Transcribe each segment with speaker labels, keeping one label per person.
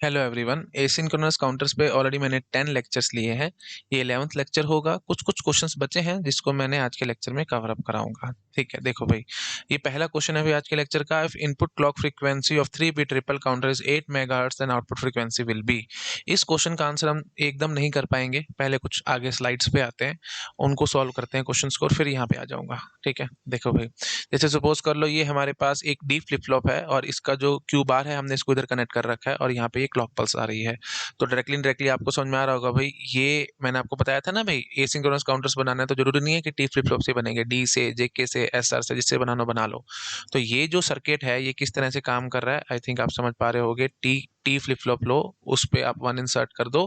Speaker 1: Hello everyone, asynchronous counters पे already मैंने 10 lectures लिए हैं। ये 11th लेक्चर होगा। कुछ कुछ क्वेश्चंस बचे हैं जिसको मैंने आज के लेक्चर में कवर अप कराऊंगा। ठीक है, देखो भाई, ये पहला क्वेश्चन है भाई आज के लेक्चर का। If input clock frequency of 3 bit triple counter is 8 megahertz then output frequency will be. इस क्वेश्चन का आंसर हम एकदम नहीं कर पाएंगे, पहले कुछ आगे स्लाइड्स पे आते हैं, उनको सॉल्व करते हैं क्वेश्चन को और फिर यहाँ पे आ जाऊंगा। ठीक है, देखो भाई, जैसे सपोज कर लो ये हमारे पास एक डी फ्लिप फ्लॉप है और इसका जो क्यू बार है हमने इसको इधर कनेक्ट कर रखा है और यहाँ पे ये क्लॉक पल्स आ रही है। तो डायरेक्टली आपको समझ में आ रहा होगा भाई, ये मैंने आपको बताया था ना भाई, एसिंक्रोनस काउंटर्स बनाना है तो जरूरी नहीं है कि टी फ्लिप फ्लॉप से बनेंगे, डी से, जेके से, एसआर से, जिससे बनाना बना लो। तो ये जो सर्किट है ये किस तरह से काम कर रहा है आई थिंक आप समझ पा रहे होगे। टी टी फ्लिप फ्लॉप लो, उस पे आप 1 इंसर्ट कर दो,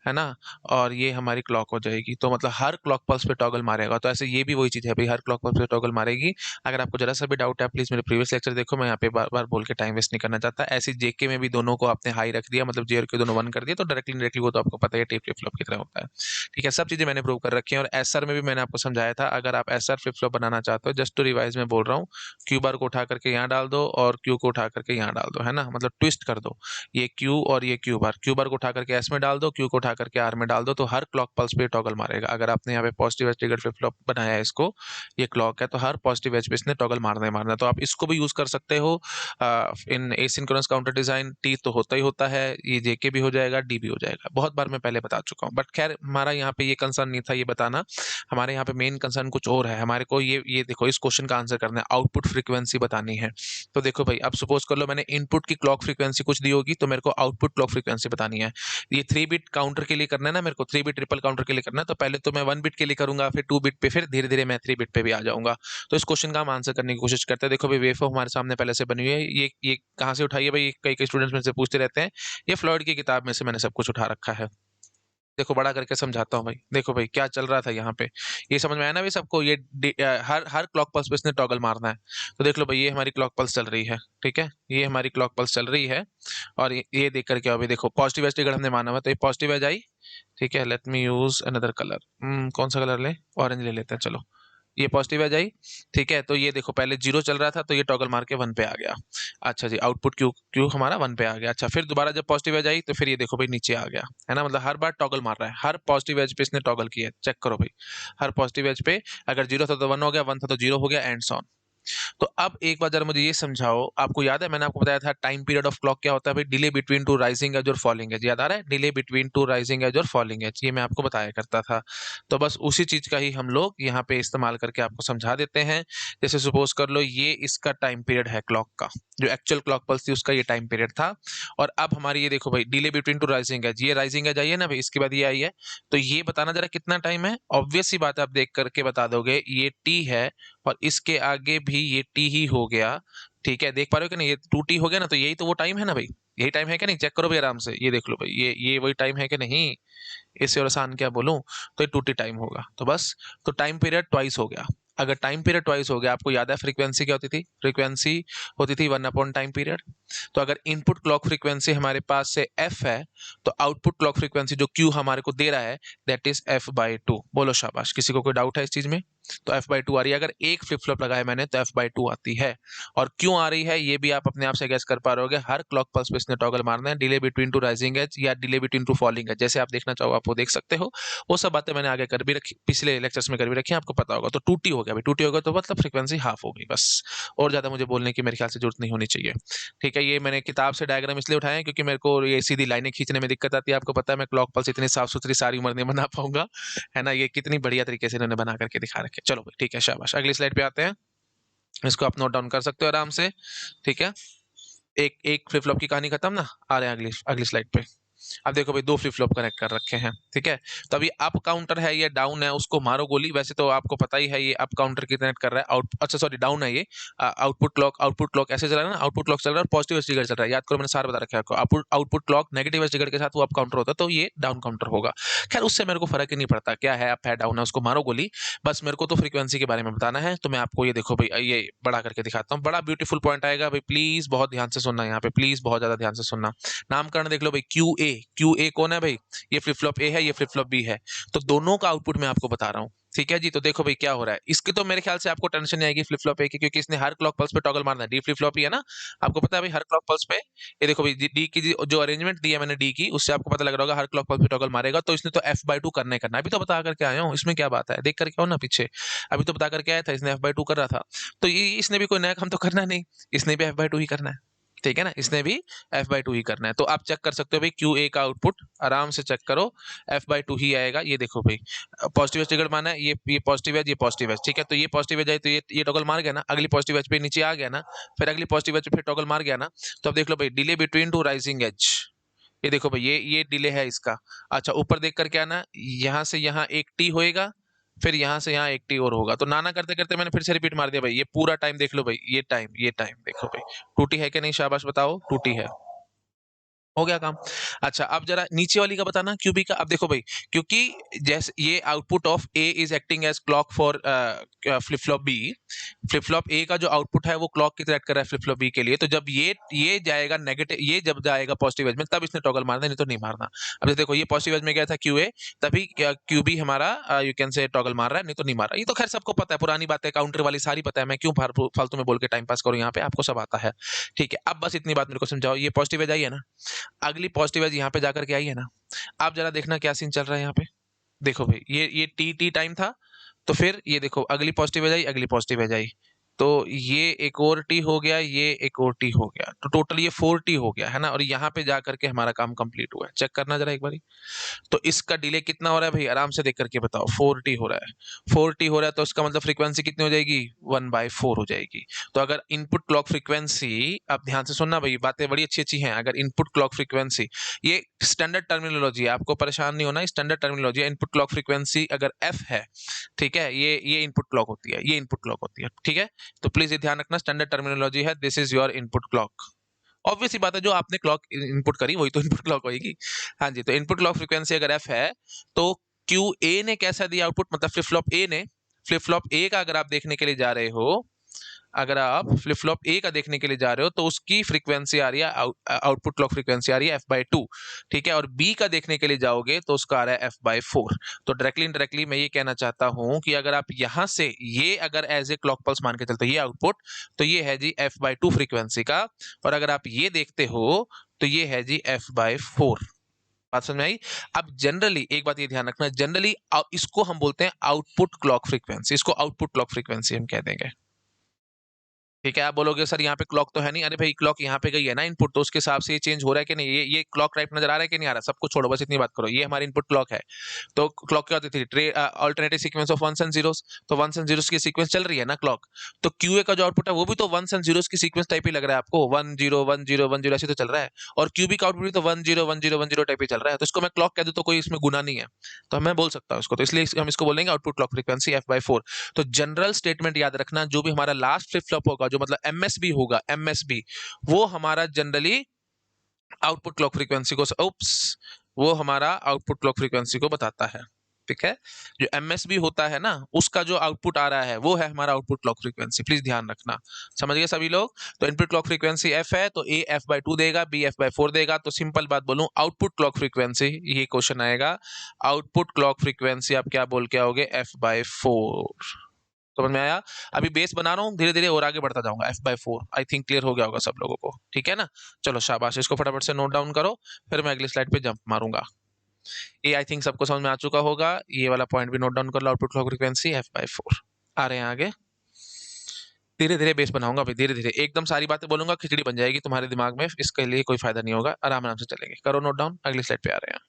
Speaker 1: है ना, और ये हमारी क्लॉक हो जाएगी। तो मतलब हर क्लॉक पल्स पे टॉगल मारेगा। तो ऐसे ये भी वही चीज है भाई, हर क्लॉक पल्स पे टॉगल मारेगी। अगर आपको जरा सा भी डाउट है प्लीज मेरे प्रीवियस लेक्चर देखो, मैं यहाँ पे बार बार बोल के टाइम वेस्ट नहीं करना चाहता। ऐसे जेके में भी दोनों को आपने हाई रख दिया, मतलब जे और के दोनों 1 कर दिया, तो डायरेक्टली वो तो आपको पता है टी फ्लिप फ्लॉप की तरह होता है। ठीक है, सब चीजें मैंने प्रूव कर रखी है। और एसआर में भी मैंने आपको समझाया था, अगर आप एसआर फ्लिप फ्लॉप बनाना चाहते हो, जस्ट टू रिवाइज में बोल रहा हूँ, क्यू बार को उठा करके यहाँ डाल दो और क्यू को उठा करके यहाँ डाल दो, है ना, मतलब ट्विस्ट कर दो ये क्यू और ये क्यू बार को उठा करके एस में डाल दो, क्यू को उठा करके आर में डाल दो, तो हर क्लॉक पल्स पे टॉगल मारेगा। अगर आपने यहाँ पे positive edge triggered flip flop बनाया है इसको, ये क्लॉक है, तो हर पॉजिटिव एज पे इसने टॉगल मारना ही मारना है। तो आप इसको भी यूज कर सकते हो इन एसिंक्रोनस काउंटर डिजाइन। टी तो होता ही होता है, ये जेके भी हो जाएगा, डी भी हो जाएगा, बहुत बार मैं पहले बता चुका हूँ। बट खैर हमारा यहाँ पे ये कंसर्न नहीं था ये बताना, हमारे यहाँ पे मेन कंसर्न कुछ और है। हमारे को ये देखो, इस क्वेश्चन का आंसर करना है, आउटपुट फ्रीक्वेंसी बतानी है। तो देखो भाई, अब सपोज कर लो मैंने इनपुट की क्लॉक फ्रीक्वेंसी कुछ दी होगी, तो मेरे को आउटपुट क्लॉक फ्रीक्वेंसी बतानी है। ये 3 बिट काउंटर के लिए करना है ना, मेरे को 3 बिट ट्रिपल काउंटर के लिए करना है, तो पहले तो मैं 1 बिट के लिए करूंगा, फिर 2 बिट पे, फिर धीरे धीरे मैं 3 बिट पे भी आ जाऊंगा। तो इस क्वेश्चन का हम आंसर करने की कोशिश करते हैं। देखो भाई, वेवफॉर्म हमारे सामने पहले से बनी हुई है। ये कहाँ से उठाई है भाई, कई कई स्टूडेंट्स में से पूछते रहते हैं। ये फ्लॉयड की किताब में से मैंने सब कुछ उठा रखा है। देखो बड़ा करके समझाता हूँ भाई, देखो भाई क्या चल रहा था यहाँ पे, ये समझ में आया ना भाई सबको। हर हर क्लॉक पल्स पे इसने टॉगल मारना है। तो देख लो भाई, ये हमारी क्लॉक पल्स चल रही है। ठीक है, ये हमारी क्लॉक पल्स चल रही है और ये देख करके अभी देखो पॉजिटिव एज ट्रिगर हमने माना हुआ, तो ये पॉजिटिव एज आई। ठीक है, let me use another colour. कौन सा कलर ले, ऑरेंज ले लेते हैं, चलो। ये पॉजिटिव एज आई। ठीक है, तो ये देखो पहले 0 चल रहा था, तो ये टॉगल मार के 1 पे आ गया। अच्छा जी, आउटपुट क्यू क्यू हमारा 1 पे आ गया। अच्छा, फिर दोबारा जब पॉजिटिव एज आई तो फिर ये देखो भाई नीचे आ गया, है ना, मतलब हर बार टॉगल मार रहा है, हर पॉजिटिव एज पे इसने टॉगल किया है। चेक करो भाई, हर पॉजिटिव एज पे अगर 0 था तो 1 हो गया, 1 था तो 0 हो गया, एंड ऑन। तो अब एक बार जरा मुझे ये समझाओ, आपको याद है मैंने आपको बताया था टाइम पीरियड ऑफ क्लॉक क्या होता है भाई, delay between two rising edge और फॉलिंग एज। याद आ रहा है, delay between two rising edge और फॉलिंग एज, ये मैं आपको बताया करता था। तो बस उसी चीज का ही हम लोग यहाँ पे इस्तेमाल करके आपको समझा देते हैं। जैसे सपोज कर लो ये इसका टाइम पीरियड है क्लॉक का, जो एक्चुअल क्लॉक पल्स थी उसका ये टाइम पीरियड था। और अब हमारी ये देखो भाई, delay between two rising edge, ये राइजिंग एज आई है ना भाई, इसके बाद ये आई है। तो ये बताना जरा कितना टाइम है। ऑब्वियस सी बात है, आप देख करके बता दोगे, ये टी है और इसके आगे भी ये टी ही हो गया। ठीक है, देख पा रहे हो कि नहीं, ये 2t हो गया ना, तो यही तो वो टाइम है ना भाई, यही टाइम है कि नहीं, चेक करो भाई आराम से, ये देख लो भाई, ये वही टाइम है कि नहीं। इससे और आसान क्या बोलूं, तो ये 2t टाइम होगा। तो बस, तो टाइम पीरियड ट्वाइस हो गया। अगर टाइम पीरियड ट्वाइस हो गया, आपको याद है फ्रीक्वेंसी क्या होती थी, फ्रीक्वेंसी होती थी 1 अपॉन टाइम पीरियड। तो अगर इनपुट क्लॉक फ्रीक्वेंसी हमारे पास से f है, तो आउटपुट क्लॉक फ्रीक्वेंसी जो q हमारे को दे रहा है, दैट इज f/2। बोलो शाबाश, किसी को कोई डाउट है इस चीज में। तो f/2 आ रही है, अगर एक फ्लिप फ्लॉप लगाया मैंने तो f/2 आती है। और क्यों आ रही है ये भी आप अपने आप से गैस कर पा रहे होगे, हर क्लॉक पल्स पे इसने टॉगल मारना है, delay between two rising edge या delay between two falling edge, जैसे आप देखना चाहो आप वो देख सकते हो। वो सब बातें मैंने आगे कर भी रखी, पिछले लेक्चर्स में कर भी रखी है, आपको पता होगा। तो 2t हो गया भाई, 2t हो गया तो मतलब फ्रीक्वेंसी हाफ हो गई बस। और ज्यादा मुझे बोलने की मेरे ख्याल से जरूरत नहीं होनी चाहिए। ठीक है, ये मैंने किताब से डायग्राम इसलिए उठाए हैं क्योंकि मेरे को ये सीधी लाइनें खींचने में दिक्कत आती है। आपको पता है मैं क्लॉक पल्स इतनी साफ सुथरी सारी उम्र नहीं बना पाऊंगा, है ना। ये कितनी बढ़िया तरीके से इन्होंने बना करके दिखा रखे। चलो भाई ठीक है, शाबाश, अगली स्लाइड पे आते हैं। इसको आप नोट डाउन कर सकते हो आराम से। ठीक है, एक एक फ्लिप फ्लॉप की कहानी खत्म ना, आ रहे हैं अगली अगली स्लाइड पे। अब देखो भाई, 2 फ्लिप फ्लॉप कनेक्ट कर रखे हैं। ठीक है, तो अभी अप काउंटर है, ये डाउन है, उसको मारो गोली। वैसे तो आपको पता ही है ये अप काउंटर की कनेक्ट कर रहा है, आउट, अच्छा सॉरी डाउन है ये। आउटपुट क्लॉक ऐसे चल रहा है ना, आउटपुट क्लॉक चल रहा है और पॉजिटिव ट्रिगर चल रहा है। याद करो मैंने सारा बता रखा है आपको, आउटपुट क्लॉक नेगेटिव ट्रिगर के साथ वो अप काउंटर होता है, तो ये डाउन काउंटर होगा। खैर उससे मेरे को फर्क ही नहीं पड़ता क्या है, अप है डाउन है, उसको मारो गोली। बस मेरे को तो फ्रीक्वेंसी के बारे में बताना है। तो मैं आपको ये देखो भाई, ये बड़ा करके दिखाता हूँ, बड़ा ब्यूटीफुल पॉइंट आएगा भाई, प्लीज बहुत ध्यान से सुनना, यहाँ पे प्लीज बहुत ज्यादा ध्यान से सुनना। नामकरण देख लो भाई, क्यू ए, QA कौन है भाई? ये फ्लिप फ्लॉप A है, ये फ्लिप फ्लॉप B है, तो दोनों का आउटपुट मैं आपको बता रहा हूँ। ठीक है जी, तो देखो भाई क्या हो रहा है। इसके तो मेरे ख्याल से आपको टेंशन नहीं आएगी फ्लिप फ्लॉप A की, क्योंकि इसने हर क्लॉक पल्स पे टॉगल मारना है। डी फ्लिप फ्लॉप ही है ना, आपको पता है भाई, हर क्लॉक पल्स पे। ये देखो भाई, डी की जो अरेंजमेंट दी है मैंने डी की, उससे आपको पता लग रहा होगा हर क्लॉक पल्स पे टॉगल मारेगा, तो इसने तो F/2 करना ही करना है। अभी तो बता करके आया हूँ, इसमें क्या बात है, देख करके आओ ना पीछे। अभी तो बता करके आया था, इसने F/2 कर रहा था, तो ये इसने भी कोई नया काम तो करना नहीं, इसने भी F/2 ही करना है। ठीक है ना, इसने भी F/2 ही करना है। तो आप चेक कर सकते हो भाई, QA का आउटपुट आराम से चेक करो, F/2 ही आएगा। ये देखो भाई, पॉजिटिव एज ट्रिगर माना है, ये पॉजिटिव एज, ये पॉजिटिव एज। ठीक है, तो ये पॉजिटिव एज आई तो ये टॉगल मार गया ना, अगली पॉजिटिव एज पे नीचे आ गया ना, फिर अगली पॉजिटिव एज पे फिर टॉगल मार गया ना। तो अब देख लो भाई, delay between two rising edge, ये देखो भाई, ये डिले है इसका। अच्छा, ऊपर देख कर क्या ना, यहाँ से यहाँ एक टी होएगा, फिर यहाँ से यहाँ एक टी और होगा, तो नाना करते करते मैंने फिर से रिपीट मार दिया भाई। ये पूरा टाइम देख लो भाई, ये टाइम देखो भाई, टूटी है कि नहीं, शाबाश बताओ, टूटी है, हो गया काम। अच्छा, अब जरा नीचे वाली का बताना, QB का। अब देखो भाई, क्योंकि जैसे ये output of A is acting as clock for flip flop B, flip flop A का जो आउटपुट है वो क्लॉक की तरह एक्ट कर रहा है फ्लिप फ्लॉप B के लिए, तो जब ये जाएगा नेगेटिव, ये जब जाएगा पॉजिटिव एज में, तब इसने टॉगल मारना है, नहीं तो नहीं मारना। अब देखो, ये पॉजिटिव एज में गया था QA, तभी QB हमारा यू कैन से टॉगल मार रहा है, नहीं तो नहीं मार रहा। ये तो खैर सबको पता है, पुरानी बातें काउंटर वाली सारी पता है, मैं क्यों फालतू में बोल के टाइम पास करूँ, यहाँ पे आपको सब आता है। ठीक है, अब बस इतनी बात मेरे को समझाओ, ये पॉजिटिव एज आई है ना, अगली पॉजिटिव एज यहाँ पे जाकर के आई है ना। आप जरा देखना क्या सीन चल रहा है यहाँ पे। देखो भाई, ये टी टाइम था, तो फिर ये देखो अगली पॉजिटिव एज आई, अगली पॉजिटिव एज आई, तो ये एक और टी हो गया, ये एक और टी हो गया, तो टोटल ये 4 टी हो गया है ना। और यहाँ पे जा करके हमारा काम कंप्लीट हुआ है, चेक करना जरा एक बारी। तो इसका डिले कितना हो रहा है भाई, आराम से देख करके बताओ, 4 टी हो रहा है। 4 टी हो रहा है, तो इसका मतलब फ्रीक्वेंसी कितनी हो जाएगी, 1/4 हो जाएगी। तो अगर इनपुट क्लॉक फ्रीक्वेंसी, आप ध्यान से सुनना भाई, बातें बड़ी अच्छी अच्छी हैं। अगर इनपुट क्लॉक फ्रीक्वेंसी, ये स्टैंडर्ड टर्मिनोलॉजी है, आपको परेशान नहीं होना, स्टैंडर्ड टर्मिनोलॉजी है। इनपुट क्लॉक फ्रीक्वेंसी अगर F है, ठीक है, ये इनपुट क्लॉक होती है, ये इनपुट क्लॉक होती है। ठीक है, तो प्लीज ये ध्यान रखना, स्टैंडर्ड टर्मिनोलॉजी है, this is your input clock. Obvious सी बात है, जो आपने क्लॉक इनपुट करी वही तो इनपुट क्लॉक होगी। हाँ जी, तो इनपुट क्लॉक फ्रीक्वेंसी अगर F है, तो QA ने कैसा दिया आउटपुट, मतलब फ्लिप फ्लॉप A का अगर आप देखने के लिए जा रहे हो, अगर आप फ्लिप फ्लॉप A का देखने के लिए जा रहे हो, तो उसकी फ्रीक्वेंसी आ रही है, आउटपुट क्लॉक फ्रीक्वेंसी आ रही है F/2। ठीक है, और B का देखने के लिए जाओगे तो उसका आ रहा है F/4। तो डायरेक्टली इनडायरेक्टली मैं ये कहना चाहता हूं कि अगर आप यहां से ये अगर एज ए क्लॉक पल्स मान के चलते हो ये आउटपुट, तो ये है जी F/2 फ्रीक्वेंसी का, और अगर आप ये देखते हो तो ये है जी F/4। बात समझ में आई? अब जनरली एक बात ये ध्यान रखना, जनरली इसको हम बोलते हैं आउटपुट क्लॉक फ्रीक्वेंसी, इसको आउटपुट क्लॉक फ्रीक्वेंसी हम कह देंगे। ठीक है, आप बोलोगे सर यहाँ पे क्लॉक तो है नहीं, अरे भाई क्लॉक यहाँ पे गई है ना इनपुट, तो उसके हिसाब से ये चेंज हो रहा है कि नहीं, ये क्लॉक टाइप नजर आ रहा है कि नहीं आ रहा, सबको छोड़ो, बस इतनी बात करो, ये हमारी इनपुट क्लॉक है। तो क्लॉक क्या होती थी, alternative sequence of ones and zeros, तो वंस एंड जीरोस की सीक्वेंस चल रही है ना क्लॉक। तो QA का जो आउटपुट है वो भी तो वंस एंड जीरोस की सीक्वेंस टाइप ही लग रहा है आपको, 1 0 1 0 1 0 ऐसे तो चल रहा है, और QB का आउटपुट भी तो 1 0 1 0 1 0 टाइप ही चल रहा है, तो इसको मैं क्लॉक कह दूं तो कोई इसमें गुना नहीं है, तो मैं बोल सकता हूँ इसको, तो इसलिए हम इसको बोलेंगे आउटपुट क्लॉक फ्रीक्वेंसी F/4। तो जनरल स्टेटमेंट याद रखना, जो भी हमारा लास्ट फ्लिप फ्लॉप होगा, जो मतलब MSB होगा, MSB, वो हमारा जनरली आउटपुट क्लॉक फ्रीक्वेंसी को, उप्स, वो हमारा आउटपुट क्लॉक फ्रीक्वेंसी को बताता है। ठीक है, जो MSB होता है ना, उसका जो आउटपुट आ रहा है वो है हमारा आउटपुट क्लॉक फ्रीक्वेंसी, प्लीज ध्यान रखना। समझ गए सभी लोग? तो इनपुट क्लॉक फ्रीक्वेंसी F है, तो A F/2 देगा, B F/4 देगा। तो सिंपल बात बोलूं, आउटपुट क्लॉक फ्रीक्वेंसी, ये क्वेश्चन आएगा, आउटपुट क्लॉक फ्रीक्वेंसी आप क्या बोल के आओगे, F/4। समझ में आया? अभी बेस बना रहा हूँ, धीरे धीरे और आगे बढ़ता जाऊंगा। F/4 आई थिंक क्लियर हो गया होगा सब लोगों को, ठीक है ना? चलो शाबाश, इसको फटाफट से नोट डाउन करो, फिर मैं अगली स्लाइड पे जंप मारूंगा। ये आई थिंक सबको समझ में आ चुका होगा, ये वाला पॉइंट भी नोट डाउन कर लो, आउटपुट क्लॉक फ्रीक्वेंसी F/4। आ रहे हैं आगे, धीरे धीरे बेस बनाऊंगा भाई, धीरे धीरे, एकदम सारी बातें बोलूंगा खिचड़ी बन जाएगी तुम्हारे दिमाग में, इसके लिए कोई फायदा नहीं होगा, आराम आराम से चलेंगे। करो नोट डाउन, अगली स्लाइड पे आ रहे हैं।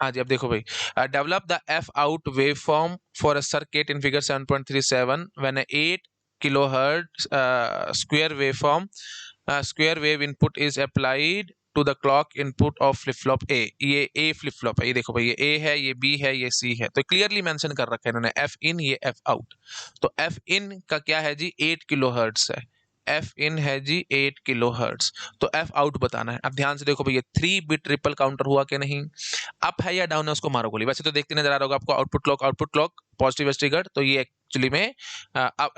Speaker 1: हाँ जी, अब देखो भाई, develop the F out waveform for a circuit in figure 7.37 when a 8 kilohertz square wave input is applied to the clock input of flip flop A। ये A flip flop है, ये देखो भाई, ये A है, ये B है, ये C है, तो क्लियरली मेंशन कर रखा है इन्होंने, F in, ये F out। तो F in का क्या है जी, 8 किलोहर्ट्ज है, F in है जी 8 किलोहर्ट्ज, तो F out बताना है। अब ध्यान से देखो भाई, ये 3 बिट ट्रिपल काउंटर हुआ कि नहीं, अप है या डाउन है उसको मारो गोली। वैसे तो देखते नजर आ रहा होगा आपको, output clock positive edge triggered, तो ये एक्चुअली में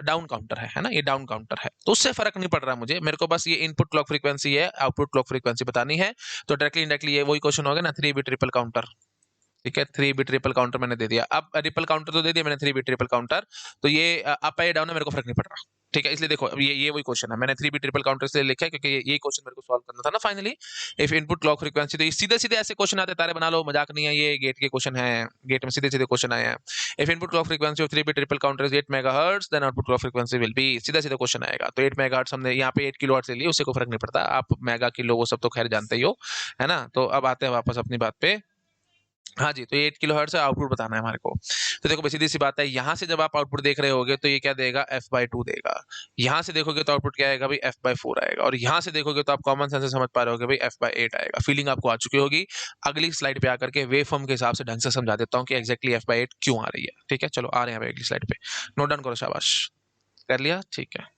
Speaker 1: डाउन काउंटर है ना, ये डाउन काउंटर है, तो उससे फर्क नहीं पड़ रहा मुझे, मेरे को बस ये इनपुट क्लॉक फ्रीक्वेंसी है, आउटपुट क्लॉक फ्रीक्वेंसी बतानी है। तो डायरेक्टली इनडायरेक्टली ये वही क्वेश्चन हो गया ना, 3 बिट ट्रिपल काउंटर। ठीक है, 3 बिट ट्रिपल काउंटर मैंने दे दिया। अब रिपल काउंटर तो दे दिया मैंने, 3 बिट ट्रिपल काउंटर, तो ये अप है डाउन है मेरे को फर्क नहीं पड़ रहा। ठीक है, इसलिए देखो अब ये वही क्वेश्चन है, मैंने 3 बिट ट्रिपल काउंटर से लिखा है क्योंकि ये क्वेश्चन मेरे को सॉल्व करना था ना finally. If input clock frequency, तो ये सीधे सीधे ऐसे क्वेश्चन आते, तारे बना लो, मजाक नहीं है, ये गेट के क्वेश्चन है, गेट में सीधे सीधे क्वेश्चन आए हैं। If input clock frequency of 3 bit triple counter is 8 megahertz, then output clock frequency will be, सीधा सीधा क्वेश्चन आएगा। तो 8 मेगाहर्ट्ज हमने यहाँ पे 8 किलोहर्ट्ज ले लिया, उससे कोई फर्क नहीं पड़ता, आप मेगा किलो वो सब तो खैर जानते ही हो, है ना। तो अब आते हैं वापस अपनी बात पे। हाँ जी, तो ये 8 किलो हर्ट्ज आउटपुट बताना है हमारे को। तो देखो सीधी सी बात है, यहाँ से जब आप आउटपुट देख रहे होगे तो ये क्या देगा, f/2 देगा। यहाँ से देखोगे तो आउटपुट क्या आएगा भाई, f/4 आएगा। और यहाँ से देखोगे तो आप कॉमन सेंस से समझ पा रहे होगे भाई f/8 आएगा। फीलिंग आपको आ चुकी होगी। अगली स्लाइड पे आकर के वेव फॉर्म के हिसाब से ढंग से समझा देता हूँ कि एक्जैक्टली f/8 क्यों आ रही है। ठीक है, चलो आ रहे हैं भाई अगली स्लाइड पे, नोट डाउन करो, शाबाश, कर लिया, ठीक है।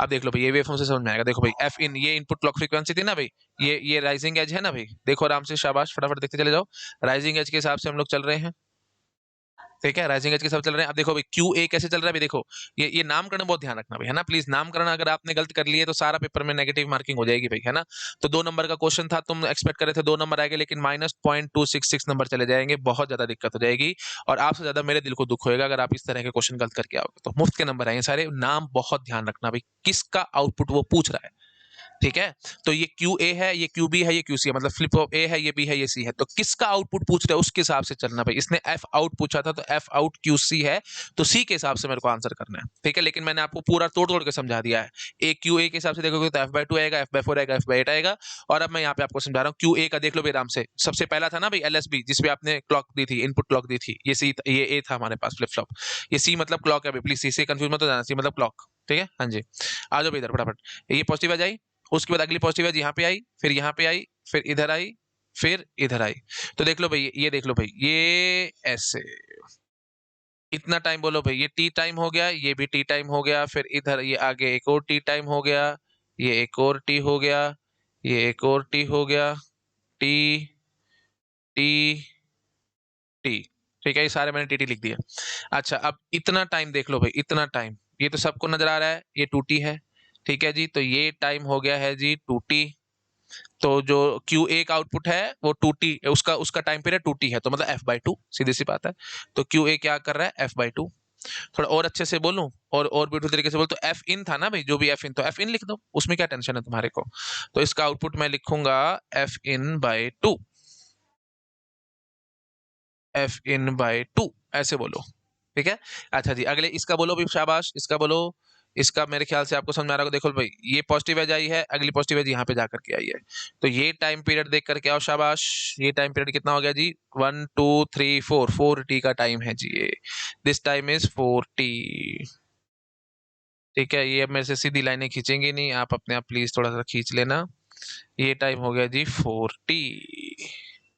Speaker 1: अब देख लो भाई, ये वेवफॉर्म से समझ में आएगा। देखो भाई एफ इन, ये इनपुट क्लॉक फ्रीक्वेंसी थी ना भाई, ये राइजिंग एज है ना भाई, देखो आराम से, शाबाश, फटाफट देखते चले जाओ। राइजिंग एज के हिसाब से हम लोग चल रहे हैं, ठीक है, राइजिंग एज के साथ चल रहे हैं। अब देखो भाई क्यू ए कैसे चल रहा है भाई, देखो ये नामकरण बहुत ध्यान रखना भाई, है ना, प्लीज। नामकरण अगर आपने गलत कर लिए तो सारा पेपर में नेगेटिव मार्किंग हो जाएगी भाई, है ना। तो 2 नंबर का क्वेश्चन था, तुम एक्सपेक्ट कर रहे थे 2 नंबर आएंगे, लेकिन -0.266 नंबर चले जाएंगे, बहुत ज्यादा दिक्कत हो जाएगी। और आपसे ज्यादा मेरे दिल को दुख होगा अगर आप इस तरह के क्वेश्चन गलत करके आओगे। तो मुफ्त के नंबर आएंगे सारे। नाम बहुत ध्यान रखना भाई, किसका आउटपुट वो पूछ रहा है, ठीक है। तो ये क्यू ए है, ये क्यू बी है, ये क्यू सी है, मतलब फ्लिप फ्लॉप ए है, ये बी है, ये सी है। तो किसका आउटपुट पूछ रहा है उसके हिसाब से चलना भाई। इसने एफ आउट पूछा था, तो एफ आउट क्यू सी है, तो सी के हिसाब से मेरे को आंसर करना है, ठीक है। लेकिन मैंने आपको पूरा तोड़ तोड़ के समझा दिया है। ए क्यू ए के हिसाब से देखोगे तो f/2 आएगा, f/4 आएगा, f/8 आएगा। और अब मैं यहाँ पे आपको समझा रहा हूँ क्यू ए का, देख लो भाई आराम से। सबसे पहला था ना भाई LSB, जिसपे आपने क्लॉक दी थी, इनपुट क्लॉक दी थी, ये सी, ये ए था हमारे पास फ्लिप फ्लॉप। ये सी मतलब क्लॉक है भाई, प्लीज सी से कंफ्यूज मत हो जाना, सी मतलब क्लॉक, ठीक है। हाँ जी, आ जाओ भाई इधर फटाफट। ये पॉजिटिव आ जाए, उसके बाद अगली पॉजिटिव एज यहाँ पे आई, फिर यहाँ पे आई, फिर इधर आई, फिर इधर आई। तो देख लो भाई, ये देख लो भाई, ये ऐसे इतना टाइम बोलो भाई, ये टी टाइम हो गया, ये भी टी टाइम हो गया, फिर इधर ये आगे एक और टी टाइम हो गया, ये एक और टी हो गया, ये एक और टी हो गया, टी टी टी, ठीक है। ये सारे मैंने टी लिख दिया। अच्छा, अब इतना टाइम देख लो भाई, इतना टाइम, ये तो सबको नजर आ रहा है, ये 2t है, ठीक है जी। तो ये टाइम हो गया है जी 2t। तो जो क्यू ए का आउटपुट है वो 2t, उसका उसका टाइम पीरियड 2t है, तो मतलब f/2, सीधी सी बात है। तो क्यू ए क्या कर रहा है, f/2। थोड़ा और अच्छे से बोलूं, और ब्यूटीफुल तरीके से बोल, तो एफ इन था ना भाई, जो भी एफ इन, तो एफ इन लिख दो, उसमें क्या टेंशन है तुम्हारे को। तो इसका आउटपुट मैं लिखूंगा f/2, f/2, ऐसे बोलो, ठीक है। अच्छा जी, अगले इसका बोलो भी, शाबाश, इसका बोलो। इसका मेरे ख्याल से आपको समझ में आ रहा होगा। देखो भाई, ये पॉजिटिव एज आई है, अगली पॉजिटिव एज यहाँ पे जाकर के आई है। तो ये टाइम पीरियड देख करके आओ, शाबाश। ये टाइम पीरियड कितना हो गया जी, 1 2 3 4, 4t का टाइम है जी ये। दिस टाइम इज 4t, ठीक है। ये अब मेरे से सीधी लाइनें खींचेंगी नहीं, आप अपने आप प्लीज थोड़ा सा खींच लेना। ये टाइम हो गया जी 4t,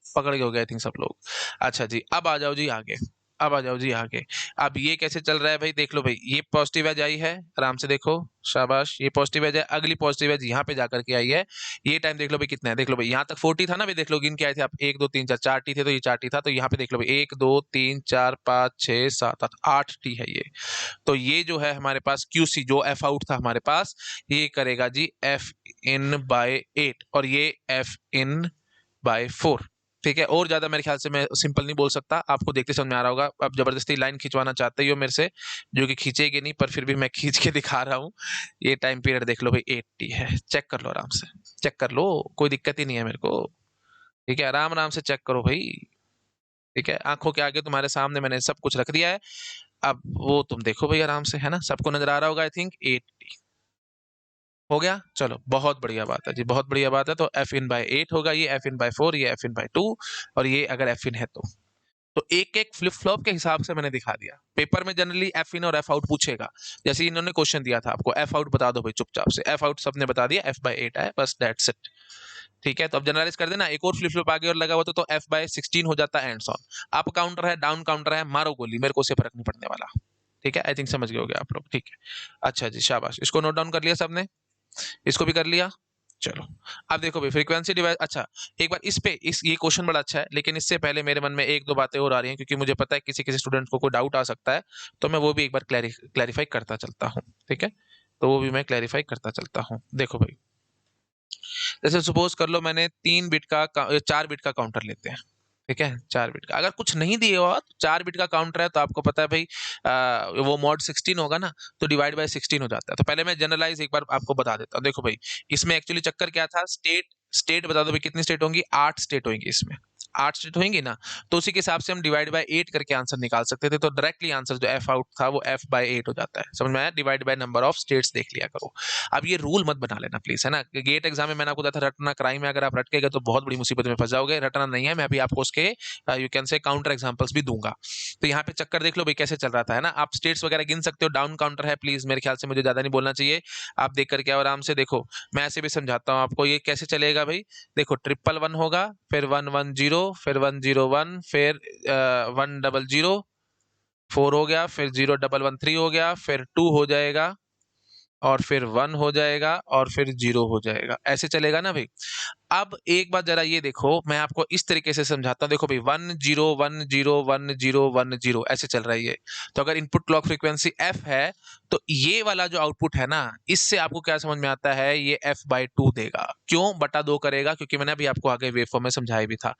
Speaker 1: पकड़ के हो गए आई थिंक सब लोग। अच्छा जी, अब आ जाओ जी आगे, अब आ जाओ जी आगे। अब ये कैसे चल रहा है भाई, देख लो भाई, ये पॉजिटिव एज आई है, आराम से देखो, शाबाश। ये पॉजिटिव एज है, अगली पॉजिटिव एज यहाँ पे जाकर के आई है। ये टाइम देख लो भाई कितना है, देख लो भाई, यहाँ तक 40 था ना भाई, देख लो गिन के आए थे आप, 1 2 3 4, 4 टी थे, तो ये 4 टी था। तो यहाँ पे देख लो भाई 1 2 3 4 5 6 7 8, 8 टी है ये। तो ये जो है हमारे पास QC, जो एफ आउट था हमारे पास, ये करेगा जी f/8, और ये f/4, ठीक है। और ज्यादा मेरे ख्याल से मैं सिंपल नहीं बोल सकता, आपको देखते समझ में आ रहा होगा। अब जबरदस्ती लाइन खिंचवाना चाहते ही हो मेरे से, जो कि खींचेगी नहीं, पर फिर भी मैं खींच के दिखा रहा हूँ। ये टाइम पीरियड देख लो भाई 80 है, चेक कर लो आराम से, चेक कर लो, कोई दिक्कत ही नहीं है मेरे को, ठीक है। आराम आराम से चेक करो भाई, ठीक है। आंखों के आगे तुम्हारे सामने मैंने सब कुछ रख दिया है। अब वो तुम देखो भाई आराम से, है ना, सबको नजर आ रहा होगा आई थिंक। 80 हो गया, चलो बहुत बढ़िया बात है जी, बहुत बढ़िया बात है। तो f/8 होगा, ये f/4, ये f/2, और ये अगर f इन है तो एक एक फ्लिप फ्लॉप के हिसाब से मैंने दिखा दिया। पेपर में जनरली एफ इन और एफ आउट पूछेगा, जैसे इन्होंने क्वेश्चन दिया था आपको, एफ आउट बता दो भाई चुपचाप से। एफ आउट सबने बता दिया, f/8 है, बस दैट्स इट, ठीक है। तो अब जनरलाइज कर देना, एक और फ्लिप फ्लॉप आगे और लगा हुआ तो f/16 हो जाता है एंड्स ऑन। अप काउंटर है, डाउन काउंटर है, मारो गोली, मेरे को उससे फर्क नहीं पड़ने वाला, ठीक है। आई थिंक समझ गए होगे आप लोग, ठीक है। अच्छा जी, शाबाश, इसको नोट डाउन कर लिया सबने, इसको भी कर लिया, चलो अब देखो भाई फ्रीक्वेंसी डिवाइस। अच्छा एक बार इस ये क्वेश्चन बड़ा अच्छा है, लेकिन इससे पहले मेरे मन में एक दो बातें और आ रही हैं, क्योंकि मुझे पता है किसी किसी स्टूडेंट को कोई डाउट आ सकता है, तो मैं वो भी एक बार क्लैरिफाई करता चलता हूँ। ठीक है, तो वो भी मैं क्लैरिफाई करता चलता हूँ। देखो भाई, जैसे सपोज कर लो मैंने 4 बिट का काउंटर लेते हैं। ठीक है, 4 बिट का, अगर कुछ नहीं दिए हुआ तो 4 बिट का काउंटर है, तो आपको पता है भाई वो मॉड 16 होगा ना, तो डिवाइड बाय 16 हो जाता है। तो पहले मैं जनरलाइज एक बार आपको बता देता हूँ। देखो भाई, इसमें एक्चुअली चक्कर क्या था, स्टेट बता दो भाई, कितनी स्टेट होंगी, 8 स्टेट होंगी इसमें। 8 स्टेट होंगी ना, तो उसी के हिसाब से हम डिवाइड बाय 8 करके आंसर निकाल सकते थे। तो डायरेक्टली आंसर जो एफ आउट था वो एफ बाय 8 हो जाता है। समझ में आया? Divide by number of states देख लिया करो। अब ये रूल मत बना लेना प्लीज, है ना। गेट एग्जाम में मैंने आपको बताया था रटना क्राइम है, अगर आप रट के गए तो बहुत बड़ी मुसीबत में फंस जाओगे। रटना नहीं है, मैं अभी आपको उसके you can say counter examples भी दूंगा। तो यहाँ पे चक्कर देख लो भाई कैसे चल रहा था, है ना। आप स्टेट्स वगैरह गिन सकते हो, डाउन काउंटर है, प्लीज मेरे ख्याल से मुझे ज्यादा नहीं बोलना चाहिए। आप देख करके आओ आराम से। देखो मैं ऐसे भी समझाता हूँ आपको, ये कैसे चलेगा भाई। देखो 111 होगा, फिर 110, फिर 101, फिर 100, 4 हो गया, फिर 0113 हो गया, फिर 2 हो जाएगा, और फिर 1 हो जाएगा, और फिर 0 हो जाएगा। ऐसे चलेगा ना भाई। अब एक बात जरा ये देखो, मैं आपको इस तरीके से समझाता हूँ। देखो भाई 1 0 1 0 1 0 1 0 ऐसे चल रहा है ये। तो अगर इनपुट क्लॉक फ्रीक्वेंसी f है, तो ये वाला जो आउटपुट है ना, इससे आपको क्या समझ में आता है, ये f/2 देगा। क्यों बटा 2 करेगा? क्योंकि मैंने अभी आपको आगे वेव फॉर्म में समझाया भी था।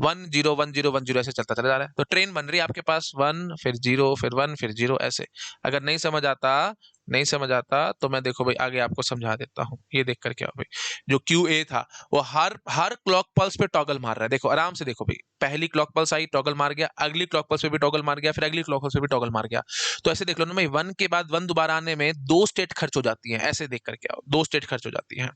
Speaker 1: 1 0 1 0 1 0 ऐसे चलता चला जा रहा है। तो ट्रेन बन रही है आपके पास, 1 फिर 0 फिर 1 फिर 0 ऐसे। अगर नहीं समझ आता तो मैं देखो भाई आगे आपको समझा देता हूँ। ये देख करके आओ भाई, जो QA था वो हर क्लॉक पल्स पे टॉगल मार रहा है। देखो आराम से देखो भाई, पहली क्लॉक पल्स आई, टॉगल मार गया, अगली क्लॉक पल्स पे भी टॉगल मार गया, फिर अगली क्लॉक पल्स पे भी टॉगल मार गया। तो ऐसे देख लो ना भाई, 1 के बाद 1 दोबारा आने में 2 स्टेट खर्च हो जाती हैं। ऐसे देख करके आओ, 2 स्टेट खर्च हो जाती हैं।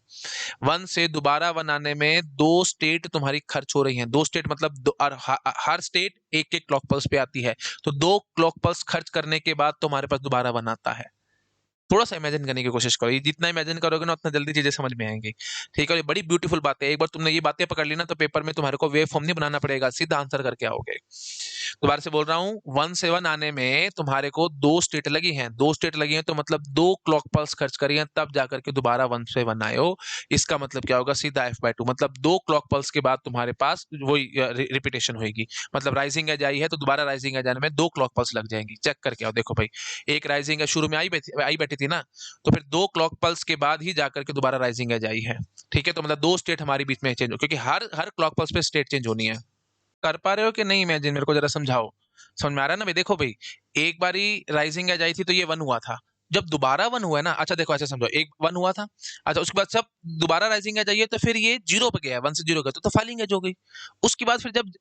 Speaker 1: 1 से दोबारा 1 आने में 2 स्टेट तुम्हारी खर्च हो रही हैं। 2 स्टेट मतलब और हर स्टेट एक एक क्लॉक पल्स पे आती है। तो 2 क्लॉक पल्स खर्च करने के बाद तुम्हारे पास दोबारा 1 आता है। थोड़ा सा इमेजिन करने की कोशिश करो, ये जितना इमेजिन करोगे ना उतना जल्दी चीजें समझ में आएंगी। ठीक है, ये बड़ी ब्यूटीफुल बात है। एक बार तुमने ये बातें पकड़ ली ना, तो पेपर में तुम्हारे को वेव फॉर्म नहीं बनाना पड़ेगा, सीधा आंसर करके आओगे। दोबारा से बोल रहा हूँ, 1 से 1 आने में तुम्हारे को 2 स्टेट लगी हैं। 2 स्टेट लगी हैं तो मतलब 2 क्लॉक पल्स खर्च करी हैं, तब जाकर के दोबारा 1 से 1 आए हो। इसका मतलब क्या होगा, सीधा f/2, मतलब 2 क्लॉक पल्स के बाद तुम्हारे पास वही रिपीटेशन होगी। मतलब राइजिंग एज आई है तो दोबारा राइजिंग एज आने में 2 क्लॉक पल्स लग जाएंगी। चेक करके आओ। देखो भाई, एक राइजिंग एज शुरू में आई बैठी थी ना, तो फिर 2 क्लॉक पल्स के बाद ही जाकर के दोबारा राइजिंग एज आई है। ठीक है, तो मतलब 2 स्टेट हमारी बीच में चेंज हो, क्योंकि हर हर क्लॉक पल्स पे स्टेट चेंज होनी है। कर पा रहे हो कि नहीं इमेजिन, मेरे को जरा समझाओ। समझ में आ रहा है ना भाई? देखो भाई, एक बारी राइजिंग एज आई थी तो ये 1 हुआ था। जब दोबारा 1 हुआ है ना, अच्छा देखो ऐसे समझो, एक 1 हुआ था, अच्छा उसके बाद सब दोबारा राइजिंग एज आई है, तो फिर ये 0 पे गया, 1 से 0 गया तो फॉलिंग एज हो गई। उसके बाद फिर जब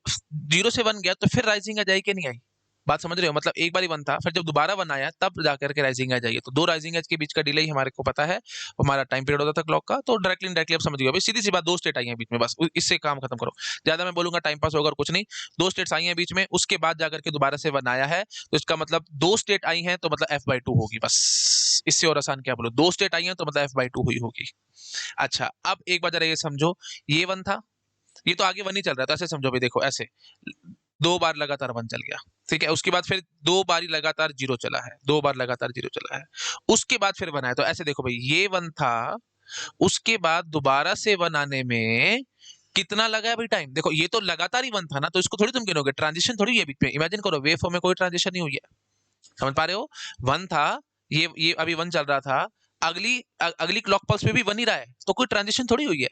Speaker 1: 0 से 1 गया तो फिर राइजिंग एज आई कि नहीं आई? बात समझ रहे हो? मतलब एक बार ही 1 था, फिर जब दोबारा 1 आया तब जाकर के राइजिंग एज आई है। तो 2 राइजिंग एज के बीच का डिले ही हमारे को पता है, हमारा टाइम पीरियड होता था क्लॉक का। तो डायरेक्टली इनडायरेक्टली आप समझ गए भाई, सीधी सी बात, 2 स्टेट आई हैं बीच में, बस इससे काम खत्म करो। ज्यादा मैं बोलूंगा टाइम पास होगा और कुछ नहीं। 2 स्टेट्स आई हैं बीच में, उसके बाद जाकर के दोबारा से 1 आया है, तो इसका मतलब 2 स्टेट आई हैं तो मतलब f/2 होगी बस। इससे और आसान क्या बोलो, 2 स्टेट आई हैं तो मतलब f/2 हुई होगी। अच्छा अब एक बार जरा ये समझो, ये 1 था, ये तो आगे 1 ही चल रहा था, ऐसे समझो भाई। देखो ऐसे 2 बार लगातार 1 चल गया, ठीक है। उसके बाद फिर 2 बार ही लगातार 0 चला है, 2 बार लगातार 0 चला है। उसके बाद फिर 1 आया, तो ऐसे देखो भाई, ये 1 था, उसके बाद दोबारा से 1 आने में कितना लगा है भाई टाइम? देखो ये तो लगातार ही 1 था ना, तो इसको थोड़ी तुम गिनोगे, ट्रांजिशन थोड़ी है बीच में। इमेजिन करो, वेव फॉर्म में कोई ट्रांजिशन नहीं हुई है। समझ पा रहे हो? 1 था, ये अभी 1 चल रहा था, अगली क्लॉक पल्स पे भी 1 ही रहा है, तो कोई ट्रांजिशन थोड़ी हुई है।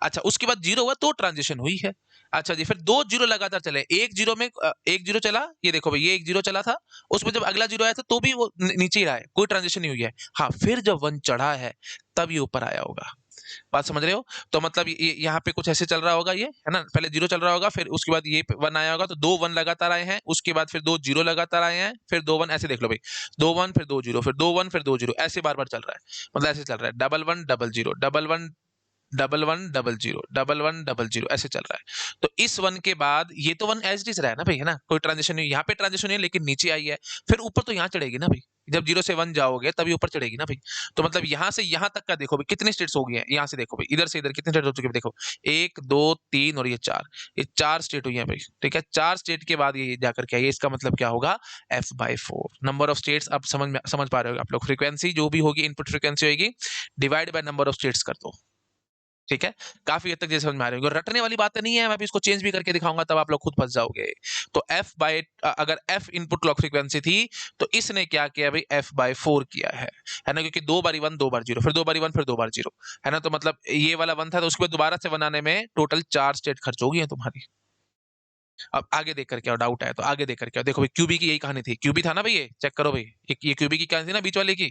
Speaker 1: अच्छा उसके बाद 0 हुआ तो ट्रांजिशन हुई है। अच्छा जी, फिर 2 0 लगातार चले, एक 0 में 1 0 चला, ये देखो भाई, ये 1 0 चला था, उसमें जब अगला 0 आया था तो भी वो नीचे ही रहा है, कोई ट्रांजिशन नहीं हुई है। हाँ, फिर जब 1 चढ़ा है तब ये ऊपर आया होगा। बात समझ रहे हो? तो मतलब ये यहाँ पे कुछ ऐसे चल रहा होगा, ये है ना, पहले 0 चल रहा होगा, फिर उसके बाद ये 1 आया होगा, तो 2 1 लगातार आए हैं, उसके बाद फिर 2 0 लगातार आए हैं, फिर 2 1, ऐसे देख लो भाई, 2 1 फिर 2 0 फिर 2 1 फिर 2 0, ऐसे बार बार चल रहा है। मतलब ऐसे चल रहा है, 1 1 0 0 1 1 1 1 0 0 1 1 0 0 ऐसे चल रहा है। तो इस 1 के बाद ये तो 1 एज इट इज रहा है ना भाई, है ना, कोई ट्रांजिशन नहीं, यहाँ पे ट्रांजिशन नहीं है, लेकिन नीचे आई है, फिर ऊपर तो यहाँ चढ़ेगी ना भाई, जब 0 से 1 जाओगे तभी ऊपर चढ़ेगी ना भाई। तो मतलब यहाँ से यहाँ तक का देखो भाई, कितने स्टेट्स हो गए हैं, यहाँ से देखो भाई, इधर से इधर कितने स्टेट हो चुके हैं, देखो 1 2 3 और ये 4, ये 4 स्टेट हुई है भाई। ठीक है, 4 स्टेट के बाद ये जाकर के आइए, इसका मतलब क्या होगा, f/4 नंबर ऑफ स्टेट्स। अब समझ पा रहे हो आप लोग, फ्रीक्वेंसी जो भी होगी, इनपुट फ्रीक्वेंसी होगी, divide by number of states कर दो। ठीक है, काफी हद तक जैसे समझ में आ रही होगी। और रटने वाली बात नहीं है, मैं भी इसको चेंज भी करके दिखाऊंगा, तब आप लोग खुद फंस जाओगे। तो अगर f इनपुट क्लॉक फ्रीक्वेंसी थी, तो इसने क्या किया भाई, f/4 किया है ना, क्योंकि 2 बारी 1 2 बार 0, फिर 2 बारी 1 फिर 2 बार 0, है ना। तो मतलब ये वाला 1 था, तो उसके बाद दोबारा से बनाने में टोटल 4 स्टेट खर्च होगी है तुम्हारी। अब आगे देख करके आओ, डाउट है तो आगे देख करके आओ। देखो भाई, क्यूबी की यही कहानी थी, क्यूबी था ना भाई, ये चेक करो भाई, ये क्यूबी की कहानी थी ना बीच वाले की,